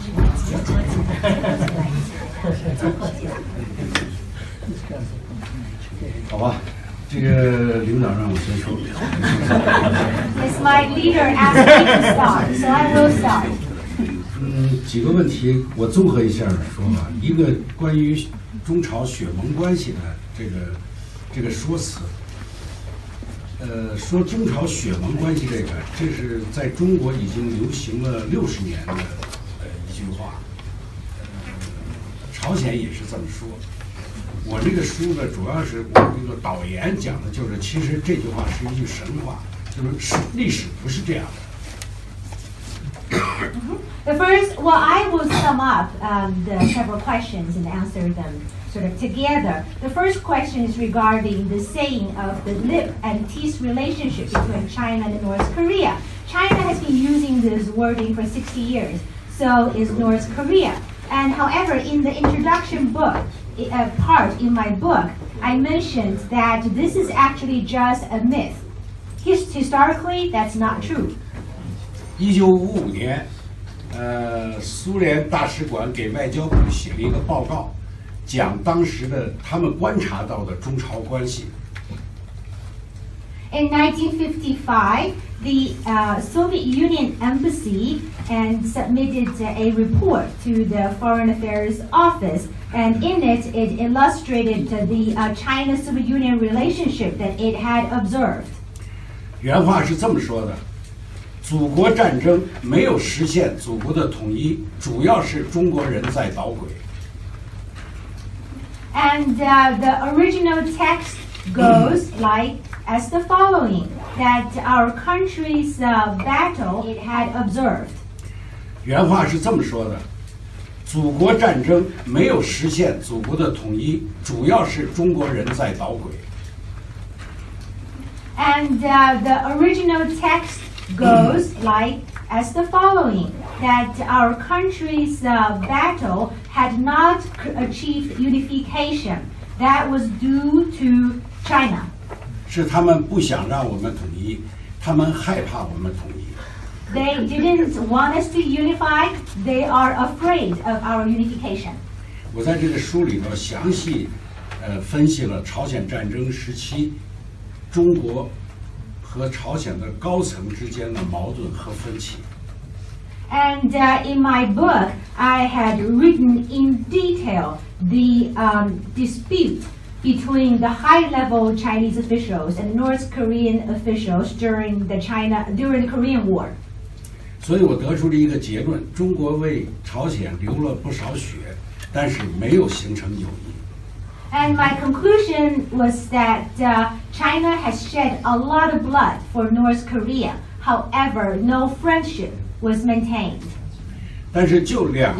好吧，这个领导让我先说。It's my leader asked me to start, so I will start. 几个问题我综合一下说吧。一个关于中朝血盟关系的这个说辞。说中朝血盟关系这是在中国已经流行了60年的一句话，朝鲜也是这么说。我这个书呢，主要是我这个导言讲的就是，其实这句话是一句神话，就是历史不是这样的。The first, well, I will sum up the several questions and answer them sort of together. The first question is regarding the saying of the lip and teeth relationship between China and North Korea. China has been using this wording for 60 years, so is North Korea. And however, in the introduction book, part in my book, I mentioned that this is actually just a myth. Historically, that's not true. 1955年，苏联大使馆给外交部写了一个报告，讲当时的他们观察到的中朝关系。In 1955, the Soviet Union embassy and submitted a report to the Foreign Affairs Office, and in it, it illustrated the China-Soviet Union relationship that it had observed. 原话是这么说的。祖国战争没有实现祖国的统一，主要是中国人在捣鬼。And the original text goes like as the following, that our country's battle it had observed. 原话是这么说的：祖国战争没有实现祖国的统一，主要是中国人在捣鬼。 And the original text goes like as the following, that our country's battle had not achieved unification. That was due to China. 是他们不想让我们统一，他们害怕我们统一。 They didn't want us to unify. They are afraid of our unification. 我在这个书里头详细分析了朝鲜战争时期中国和朝鲜的高层之间的矛盾和分歧。 And in my book, I had written in detail the dispute between the high-level Chinese officials and North Korean officials during the Korean War. 所以我得出了一个结论：中国为朝鲜流了不少血，但是没有形成友谊。 And my conclusion was that China has shed a lot of blood for North Korea. However, no friendship was maintained. 但是就两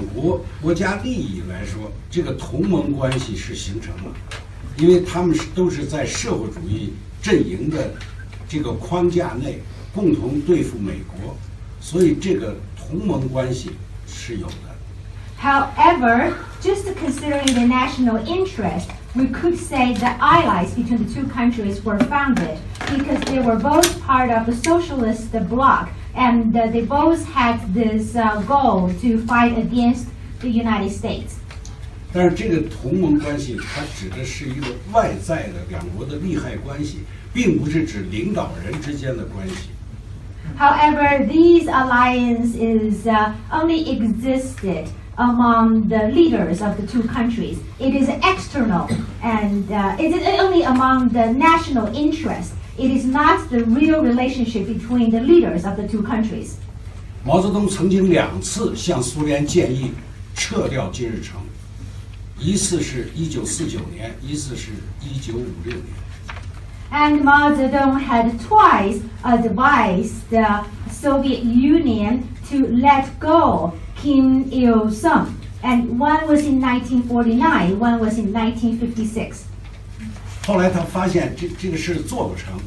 国家利益来说，这个同盟关系是形成了，因为他们都是在社会主义阵营的这个框架内共同对付美国，所以这个同盟关系是有的。 However, just considering the national interest, we could say the allies between the two countries were founded because they were both part of the socialist bloc, and they both had this goal to fight against the United States. 但是这个同盟关系，它指的是一个外在的两国的利害关系，并不是指领导人之间的关系。 However, these alliances only existed among the leaders of the two countries. It is external, and it is only among the national interest. It is not the real relationship between the leaders of the two countries. 毛泽东曾经2次向苏联建议撤掉金日成，一次是1949年，一次是1956年。 And Mao Zedong had twice advised the Soviet Union to let go Kim Il-sung, and one was in 1949, one was in 1956. 后来他发现这个事做不成，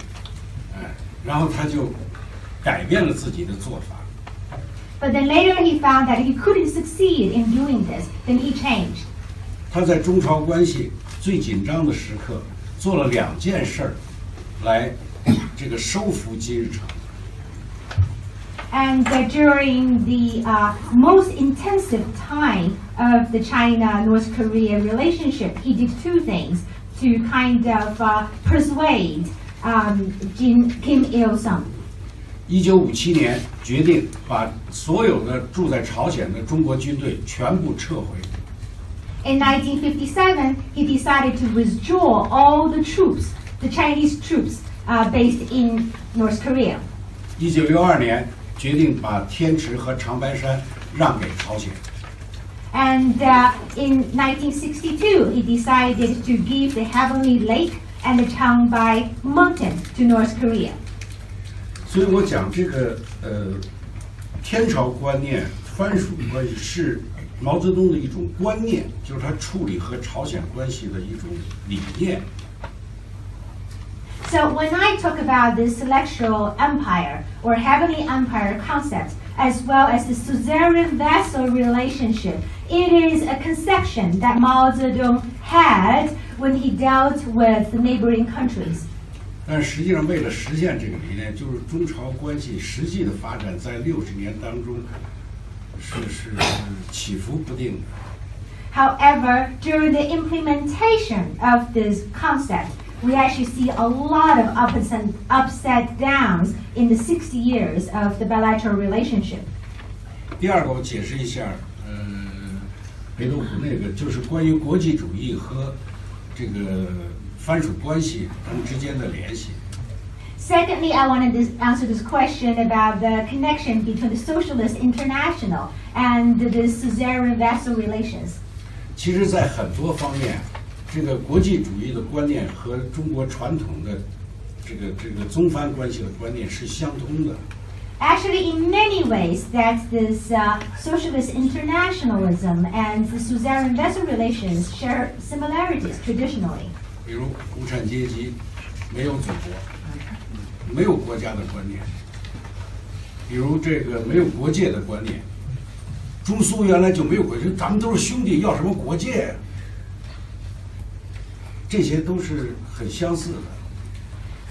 然后他就改变了自己的做法。 But then later he found that he couldn't succeed in doing this. Then he changed. 他在中朝关系最紧张的时刻做了2件事儿，来这个收服金日成。 And during the most intensive time of the China-North Korea relationship, he did 2 things to kind of persuade Kim Il-sung. 1957年决定把所有的住在朝鲜的中国军队全部撤回。 In 1957, he decided to withdraw all the troops, the Chinese troops based in North Korea. 1962年决定把天池和长白山让给朝鲜。 And in 1962, he decided to give the Heavenly Lake and the Changbai Mountain to North Korea. 所以我讲这个天朝观念、藩属关系是毛泽东的一种观念，就是他处理和朝鲜关系的一种理念。 So when I talk about the celestial empire or heavenly empire concept, as well as the suzerain vassal relationship, it is a conception that Mao Zedong had when he dealt with the neighboring countries. 但实际上，为了实现这个理念，就是中朝关系实际的发展在60年当中是起伏不定的。 However, during the implementation of this concept, we actually see a lot of ups and downs in the 60 years of the bilateral relationship. 第二个，我解释一下，北斗湖那个就是关于国际主义和这个藩属关系等之间的联系。 Secondly, I wanted to answer this question about the connection between the Socialist International and the suzerain vassal relations. 其实，在很多方面，这个国际主义的观念和中国传统的这个宗藩关系的观念是相通的。Actually, in many ways, that this socialist internationalism and the Suzerain-vassal relations share similarities traditionally. 比如无产阶级没有祖国，没有国家的观念；比如这个没有国界的观念。中苏原来就没有国界，咱们都是兄弟，要什么国界？这些都是很相似的。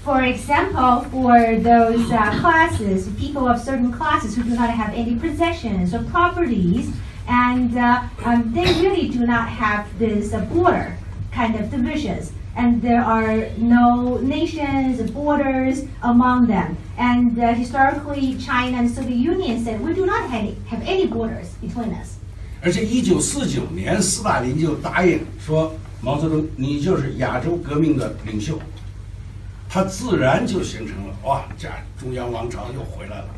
For example, for those classes, people of certain classes who do not have any possessions or properties, and they really do not have this border kind of divisions. And there are no nations, borders among them. And historically, China and the Soviet Union said, we do not have any borders between us. 而且1949年，斯大林就答应说，毛泽东，你就是亚洲革命的领袖。它自然就形成了，哇，这中央王朝又回来了。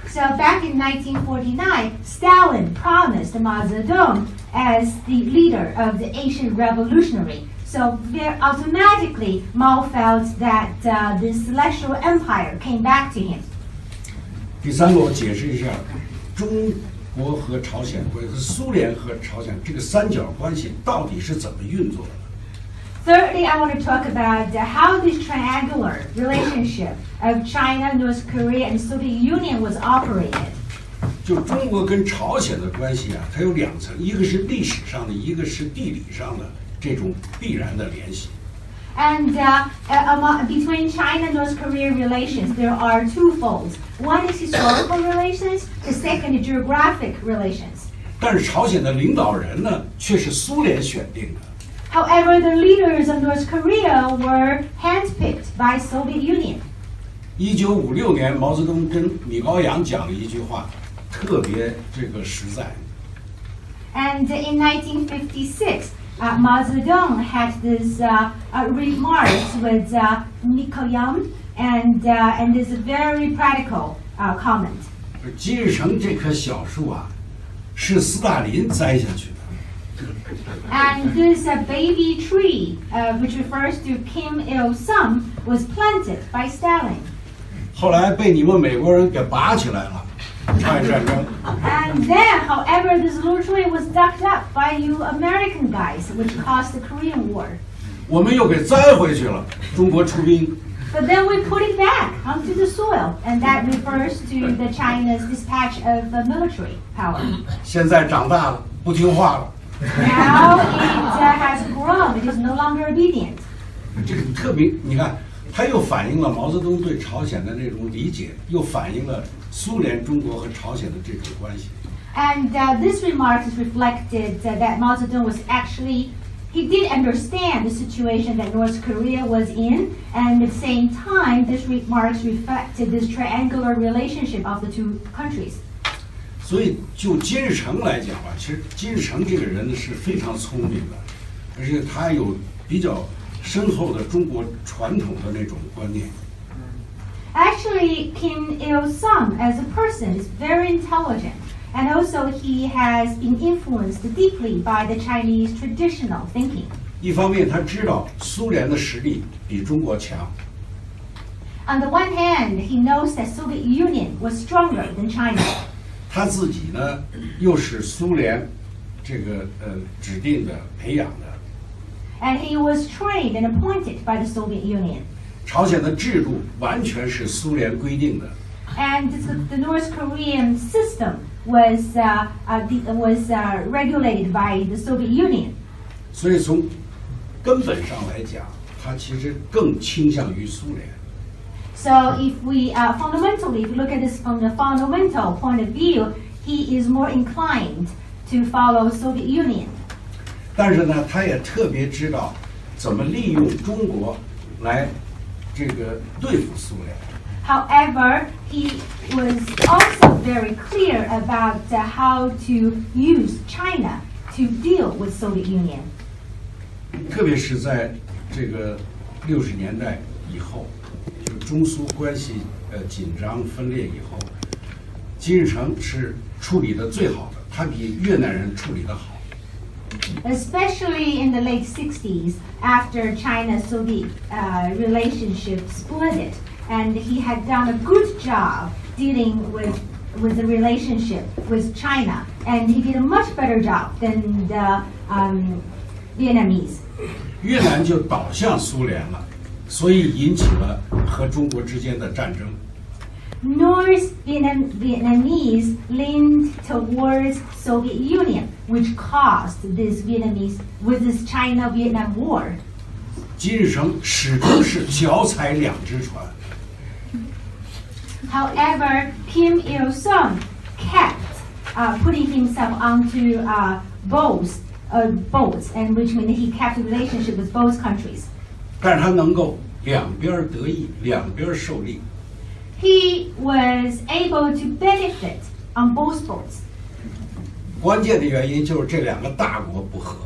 So back in 1949, Stalin promised Mao Zedong as the leader of the Asian Revolutionary. So there automatically, Mao felt that the Celestial Empire came back to him. 第三个，我解释一下中国和朝鲜关系、苏联和朝鲜这个三角关系到底是怎么运作的。Thirdly, I want to talk about how this triangular relationship of China, North Korea, and Soviet Union was operated. 就中国跟朝鲜的关系啊，它有两层，一个是历史上的，一个是地理上的这种必然的联系。And between China and North Korea relations, there are two folds. One is historical relations, the second is geographic relations. 但是朝鲜的领导人呢，却是苏联选定的。However, the leaders of North Korea were handpicked by Soviet Union. 1956年，毛泽东跟米高扬讲了一句话，特别这个实在。And in 1956, Mao Zedong had this remarks with Mikoyan, and this very practical comment. 金日成这棵小树啊，是斯大林栽下去的。And this baby tree, which refers to Kim Il-sung, was planted by Stalin. 后来被你们美国人给拔起来了，抗日战争。And then, however, this little tree was dug up by you American guys, which caused the Korean War. 我们又给栽回去了，中国出兵。But then we put it back onto the soil, and that refers to the China's dispatch of military power. 现在长大了，不听话了。Now it has grown; it is no longer obedient. 这个特别，你看，它又反映了毛泽东对朝鲜的那种理解，又反映了苏联、中国和朝鲜的这种关系。And this remark is reflected that Mao Zedong was actually, he did understand the situation that North Korea was in, and at the same time, this remarks reflected this triangular relationship of the two countries. 所以就金日成来讲吧，其实金日成这个人呢是非常聪明的，而且他有比较深厚的中国传统的那种观念。Actually, Kim Il-sung as a person is very intelligent, and also he has been influenced deeply by the Chinese traditional thinking. 一方面，他知道苏联的实力比中国强。On the one hand, he knows that Soviet Union was stronger than China. 他自己呢，又是苏联这个指定的培养的。And he was trained and appointed by the Soviet Union. 朝鲜的制度完全是苏联规定的。And the North Korean system was regulated by the Soviet Union. 所以从根本上来讲，他其实更倾向于苏联。So if we fundamentally, if we look at this from the fundamental point of view, he is more inclined to follow Soviet Union. 但是呢，他也特别知道怎么利用中国来这个对付苏联。However, he was also very clear about how to use China to deal with Soviet Union. 特别是在这个60年代以后，就中苏关系紧张分裂以后，金日成是处理的最好的，他比越南人处理的好。especially in the late 60s after China-Soviet relationship split, and he had done a good job dealing with the relationship with China, and he did a much better job than the Vietnamese. 越南就倒向苏联了，所以引起了和中国之间的战争。North Vietnamese leaned towards Soviet Union, which caused this China-Vietnam War. 金日成始终是脚踩两只船。However, Kim Il-sung kept putting himself onto boats, and which means he kept a relationship with both countries. 但是他能够两边得益，两边受利。He was able to benefit on both boats. 关键的原因就是这两个大国不和。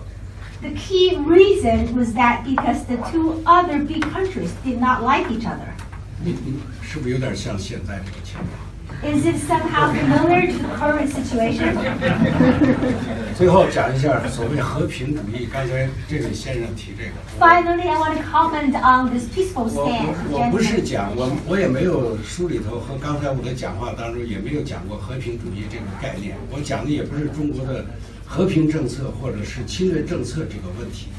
The key reason was that because the two other big countries did not like each other. 是不是有点像现在这个情况？ Is it somehow familiar to the current situation? 最后讲一下所谓和平主义，刚才这位先生提这个。Finally, I want to comment on this peaceful stance. 我不是讲我也没有书里头和刚才我的讲话当中也没有讲过和平主义这个概念，我讲的也不是中国的和平政策或者是侵略政策这个问题。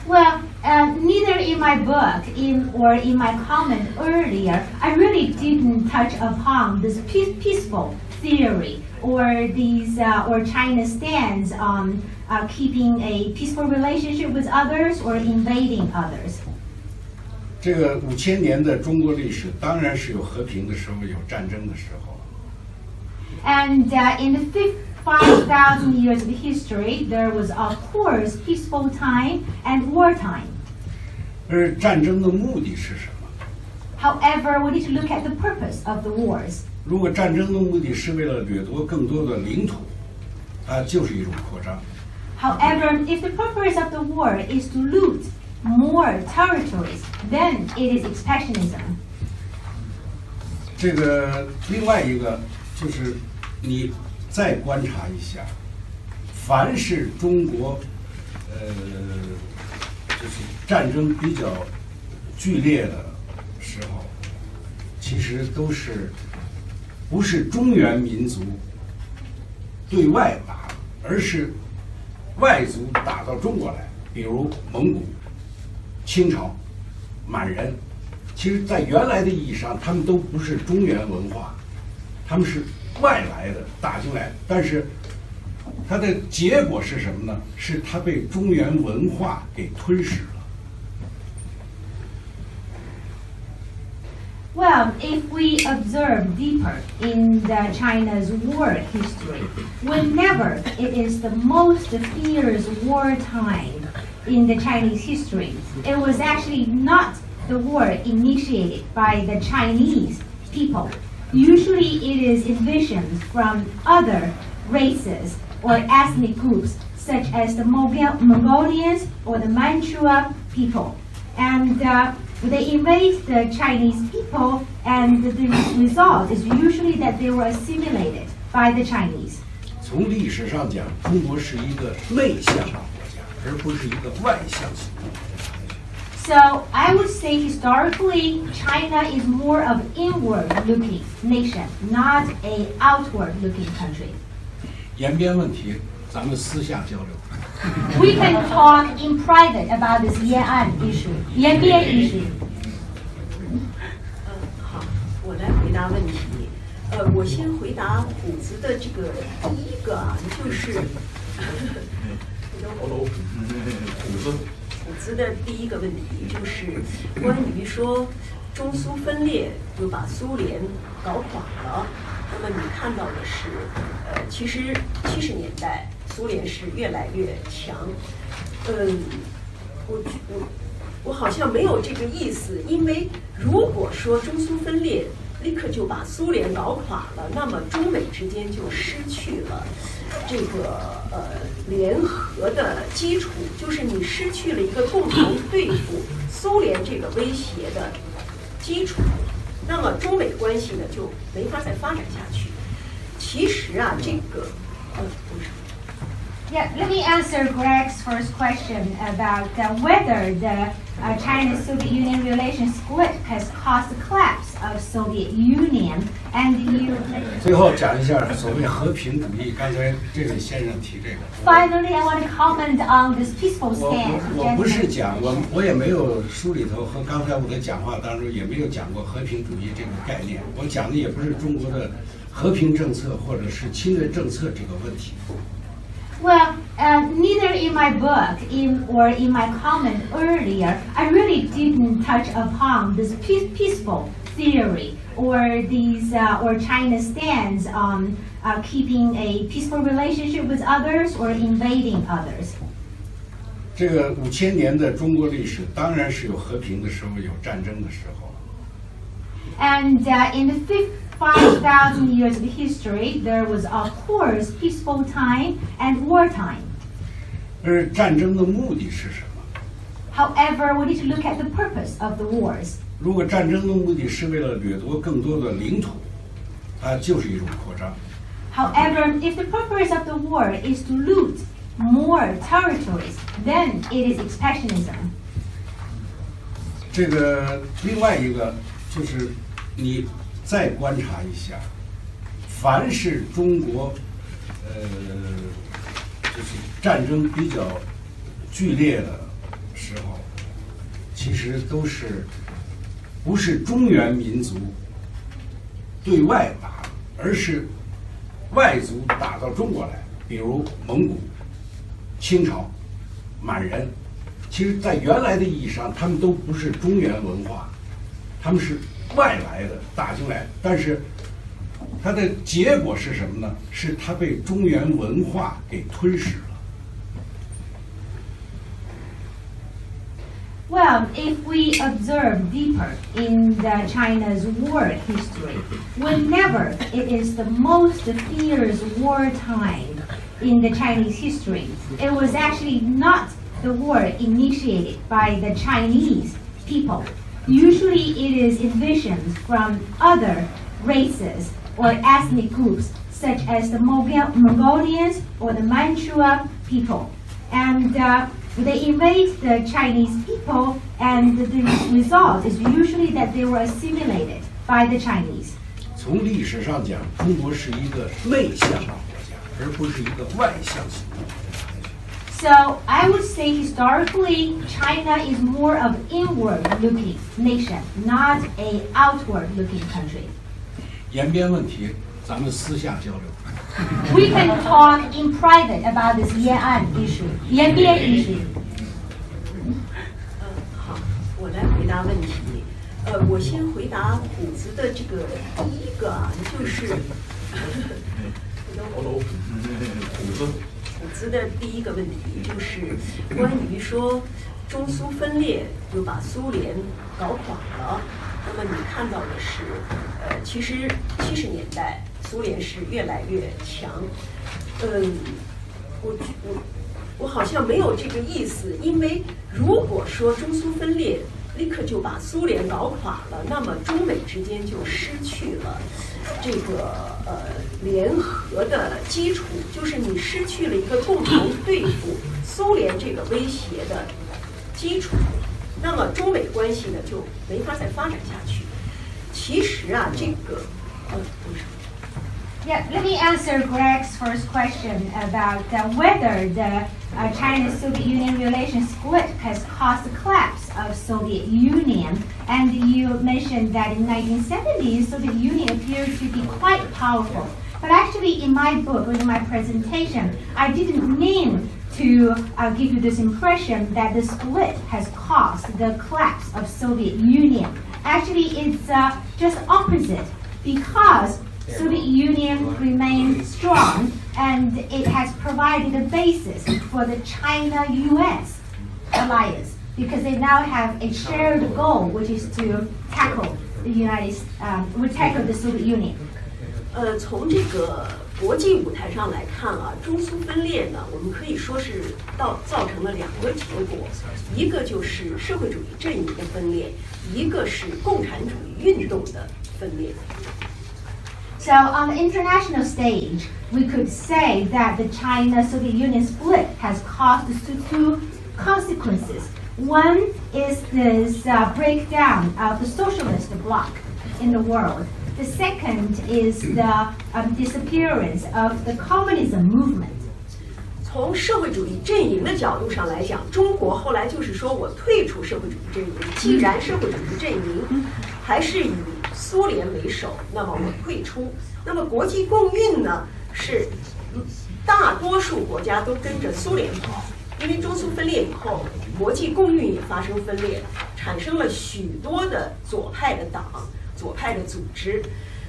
Well, neither in my book or in my comment earlier, I really didn't touch upon this peaceful theory or or China's stance on keeping a peaceful relationship with others or invading others. 这个5000年的中国历史当然是有和平的时候，有战争的时候。And in the 5,000 years of history, there was, of course, peaceful time and wartime. 而战争的目的是什么？ However, we need to look at the purpose of the wars. 如果战争的目的是为了掠夺更多的领土，它就是一种扩张。 However, if the purpose of the war is to loot more territories, then it is expansionism. 这个另外一个就是你再观察一下，凡是中国就是战争比较剧烈的时候，其实都是不是中原民族对外打，而是外族打到中国来，比如蒙古、清朝、满人。其实，在原来的意义上，他们都不是中原文化，他们是外来的打进来，但是它的结果是什么呢？是它被中原文化给吞噬了。 Well, if we observe deeper in China's war history, whenever it is the most fierce wartime in the Chinese history, it was actually not the war initiated by the Chinese people. Usually it is invasions from other races or ethnic groups, such as the Mongolians or the Manchua people. And they invade the Chinese people, and the result is usually that they were assimilated by the Chinese. 从历史上讲，中国是一个内向的国家，而不是一个外向型的国家。 So I would say historically, China is more of inward-looking nation, not a outward-looking country. 延边问题，咱们私下交流。 We can talk in private about this Yan'an issue, Yanbian issue. 好，我来回答问题。我先回答虎子的这个第一个啊，就是虎子的第一个问题就是关于说中苏分裂就把苏联搞垮了。那么你看到的是，其实70年代苏联是越来越强。我好像没有这个意思，因为如果说中苏分裂立刻就把苏联搞垮了，那么中美之间就失去了这个联合的基础，就是你失去了一个共同对付苏联这个威胁的基础，那么中美关系呢就没法再发展下去。其实啊，这个 Yeah, let me answer Greg's first question about whether the China-Soviet Union relation split has caused the collapse of Soviet Union. And you. 最后讲一下所谓和平主义，刚才这位先生提这个。Finally, I want to comment on this peaceful stance. 我不是讲，我也没有书里头和刚才我的讲话当中也没有讲过和平主义这个概念。我讲的也不是中国的和平政策或者是侵略政策这个问题。Well, neither in my book or in my comment earlier, I really didn't touch upon this peaceful theory or these or China's stance on keeping a peaceful relationship with others or invading others. 这个5000年的中国历史当然是有和平的时候，有战争的时候。And in the 5,000 years of history, there was, of course, peaceful time and wartime. 而战争的目的是什么？ However, we need to look at the purpose of the wars. 如果战争的目的是为了掠夺更多的领土，它就是一种扩张。 However, if the purpose of the war is to loot more territories, then it is expansionism. 这个另外一个就是你再观察一下，凡是中国就是战争比较剧烈的时候，其实都是不是中原民族对外打，而是外族打到中国来，比如蒙古、清朝、满人。其实，在原来的意义上，他们都不是中原文化，他们是外来的打进来，但是它的结果是什么呢？是它被中原文化给吞噬了。 Well, if we observe deeper in China's war history, whenever it is the most fierce wartime in the Chinese history, it was actually not the war initiated by the Chinese people. Usually it is invasions from other races or ethnic groups, such as the Mongolians or the Manchua people. And they invade the Chinese people, and the result is usually that they were assimilated by the Chinese. 从历史上讲，中国是一个内向的国家，而不是一个外向型的国家。 So I would say historically, China is more of inward-looking nation, not a outward-looking country. 延边问题，咱们私下交流。 We can talk in private about this Yan'an issue, Yanbian issue. 好，我来回答问题。我先回答虎子的这个第一个啊，就是虎子的第一个问题就是关于说中苏分裂就把苏联搞垮了。那么你看到的是，其实70年代苏联是越来越强。我好像没有这个意思，因为如果说中苏分裂立刻就把苏联搞垮了，那么中美之间就失去了这个联合的基础，就是你失去了一个共同对付苏联这个威胁的基础，那么中美关系呢就没法再发展下去。其实啊，这个Yeah, let me answer Greg's first question about whether the China-Soviet Union relation split has caused the collapse of Soviet Union. And you mentioned that in 1970s, Soviet Union appeared to be quite powerful. But actually, in my book or in my presentation, I didn't mean to give you this impression that the split has caused the collapse of Soviet Union. Actually, it's just opposite, because Soviet Union remains strong, and it has provided a basis for the China-US alliance, because they now have a shared goal, which is to tackle the Soviet Union. 从这个国际舞台上来看啊，中苏分裂呢，我们可以说是造成了2个结果，一个就是社会主义阵营的分裂，一个是共产主义运动的分裂。So on the international stage, we could say that the China-Soviet Union split has caused two consequences. One is this breakdown of the socialist bloc in the world. The second is the disappearance of the communism movement. 从社会主义阵营的角度上来讲，中国后来就是说我退出社会主义阵营。既然社会主义阵营还是以苏联为首，那么我退出。那么国际共运呢，是大多数国家都跟着苏联跑，因为中苏分裂以后，国际共运也发生分裂，产生了许多的左派的党、左派的组织。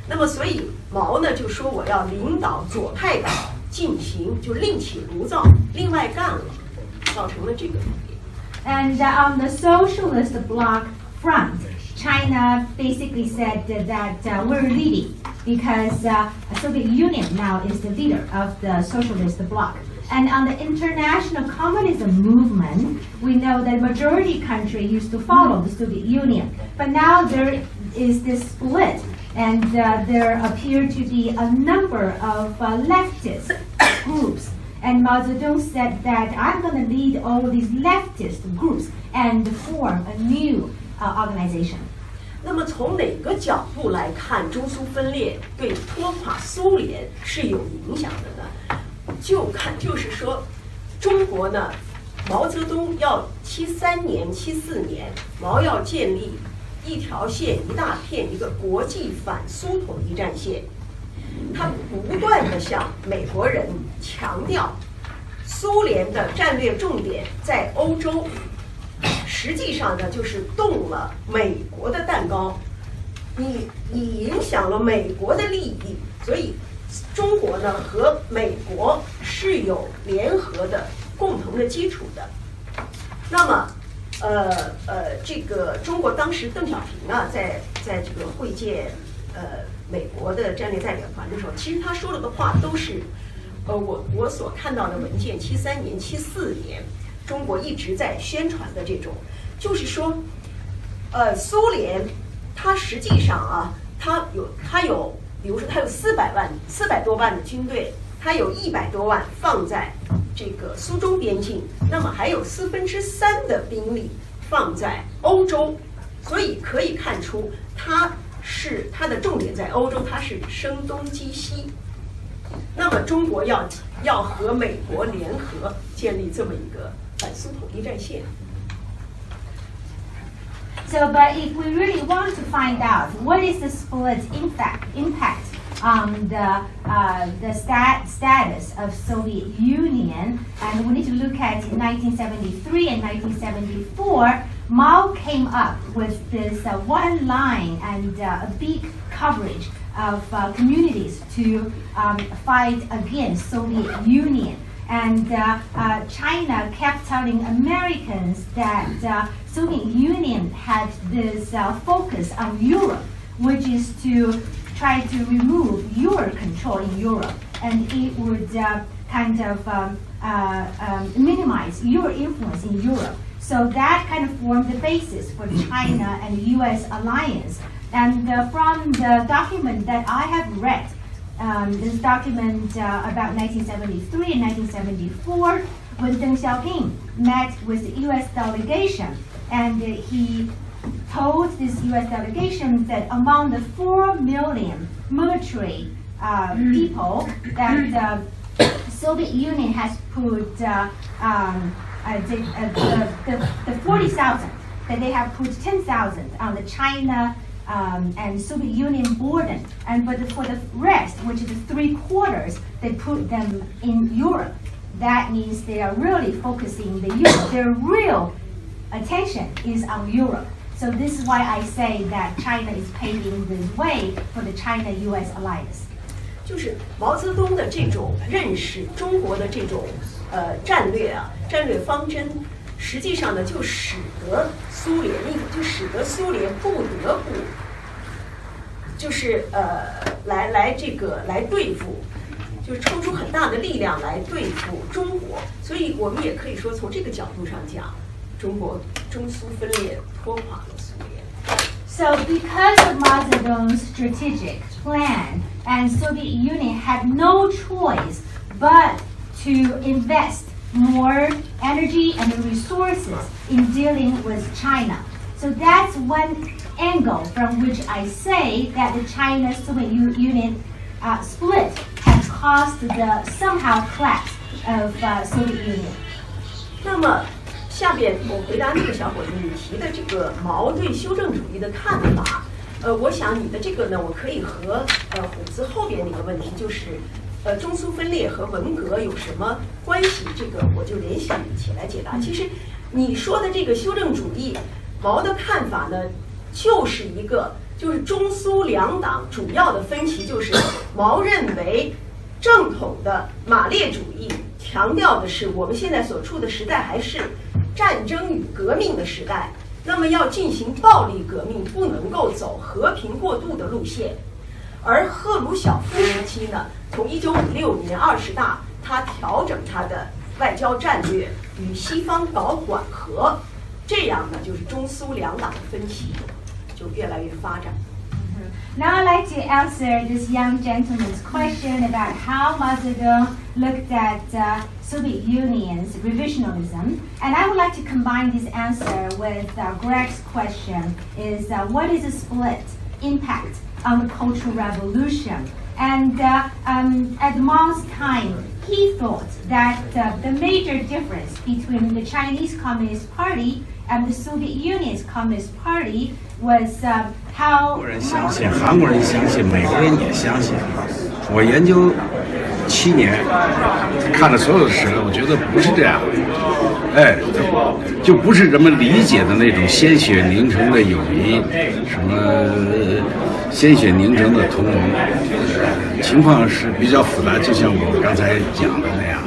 那么所以毛呢就说我要领导左派党进行，就另起炉灶，另外干了，造成了这个分裂。And on the socialist bloc front, China basically said that we're leading because the Soviet Union now is the leader of the socialist bloc. And on the international communism movement, we know that majority country used to follow the Soviet Union. But now there is this split, and there appear to be a number of leftist groups. And Mao Zedong said that I'm going to lead all these leftist groups and form a new organization. 那么从哪个角度来看中苏分裂对拖垮苏联是有影响的呢？就是说，中国呢，毛泽东要73年、74年，毛要建立一条线、一大片一个国际反苏统一战线。他不断地向美国人强调，苏联的战略重点在欧洲。实际上呢，就是动了美国的蛋糕，你影响了美国的利益，所以中国呢和美国是有联合的共同的基础的。那么，这个中国当时邓小平呢，在这个会见美国的战略代表团的时候，其实他说了的话都是，我所看到的文件，73年、74年。中国一直在宣传的这种，就是说，苏联它实际上啊，它有，比如说它有400多万的军队，它有100多万放在这个苏中边境，那么还有3/4的兵力放在欧洲，所以可以看出它的重点在欧洲，它是声东击西。那么中国要和美国联合建立这么一个反苏统一战线。So, but if we really want to find out what is the split impact on the status of Soviet Union, and we need to look at 1973 and 1974, Mao came up with this one line and a big coverage of communities to fight against Soviet Union. And China kept telling Americans that Soviet Union had this focus on Europe, which is to try to remove your control in Europe, and it would kind of minimize your influence in Europe. So that kind of formed the basis for China and the U.S. alliance. And from the document that I have read, this document about 1973 and 1974, when Deng Xiaoping met with the U.S. delegation, and he told this U.S. delegation that among the 4 million military people that the Soviet Union has put the 40,000, that they have put 10,000 on the China and Soviet Union border, and for the rest, which is 3/4, they put them in Europe. That means they are really focusing the Europe. Their real attention is on Europe. So this is why I say that China is paving the way for the China-U.S. alliance. 就是毛泽东的这种认识中国的这种战略方针，实际上呢就使得苏联不得不就是来对付，就是抽出很大的力量来对付中国。所以我们也可以说从这个角度上讲，中苏分裂拖垮了苏联。So because of Mao Zedong's strategic plan and Soviet Union had no choice but to invest more energy and resources in dealing with China. So that's one angle from which I say that the China-Soviet Union split has caused the somehow collapse of Soviet Union. 那么，下边我回答那个小伙子你提的这个毛对修正主义的看法。我想你的这个呢，我可以和虎子后边那个问题，就是中苏分裂和文革有什么关系？这个我就联系起来解答。其实你说的这个修正主义，毛的看法呢，就是中苏两党主要的分歧，就是毛认为正统的马列主义强调的是我们现在所处的时代还是战争与革命的时代，那么要进行暴力革命，不能够走和平过渡的路线。而赫鲁晓夫时期呢，从1956年20大，他调整他的外交战略，与西方搞缓和，这样呢，就是中苏两党的分歧就越来越发展。Now I'd like to answer this young gentleman's question about how Mao Zedong looked at Soviet Union's revisionism, and I would like to combine this answer with Greg's question: is what is the split impact on the Cultural Revolution? And at Mao's time, he thought that the major difference between the Chinese Communist Party and the Soviet Union's Communist Party was how 国人相信，韩国人相信，美国人也相信。我研究7年，看了所有的史料，我觉得不是这样。就不是人们理解的那种鲜血凝成的友谊，什么鲜血凝成的同盟，情况是比较复杂，就像我刚才讲的那样。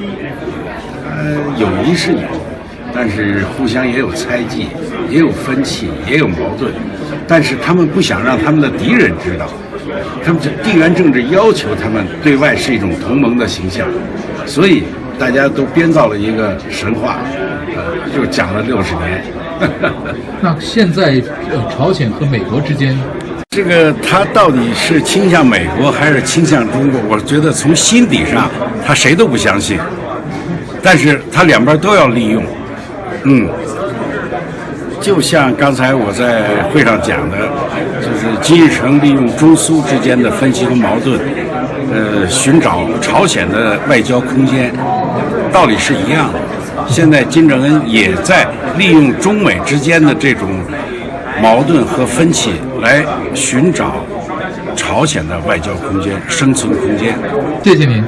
友谊是有，但是互相也有猜忌，也有分歧，也有矛盾。但是他们不想让他们的敌人知道，他们地缘政治要求他们对外是一种同盟的形象，所以大家都编造了一个神话，就讲了60年。那现在朝鲜和美国之间，这个他到底是倾向美国还是倾向中国？我觉得从心底上他谁都不相信，但是他两边都要利用。就像刚才我在会上讲的，就是金日成利用中苏之间的分歧和矛盾，寻找朝鲜的外交空间，道理是一样的。现在金正恩也在利用中美之间的这种矛盾和分歧来寻找朝鲜的外交空间、生存空间。谢谢您。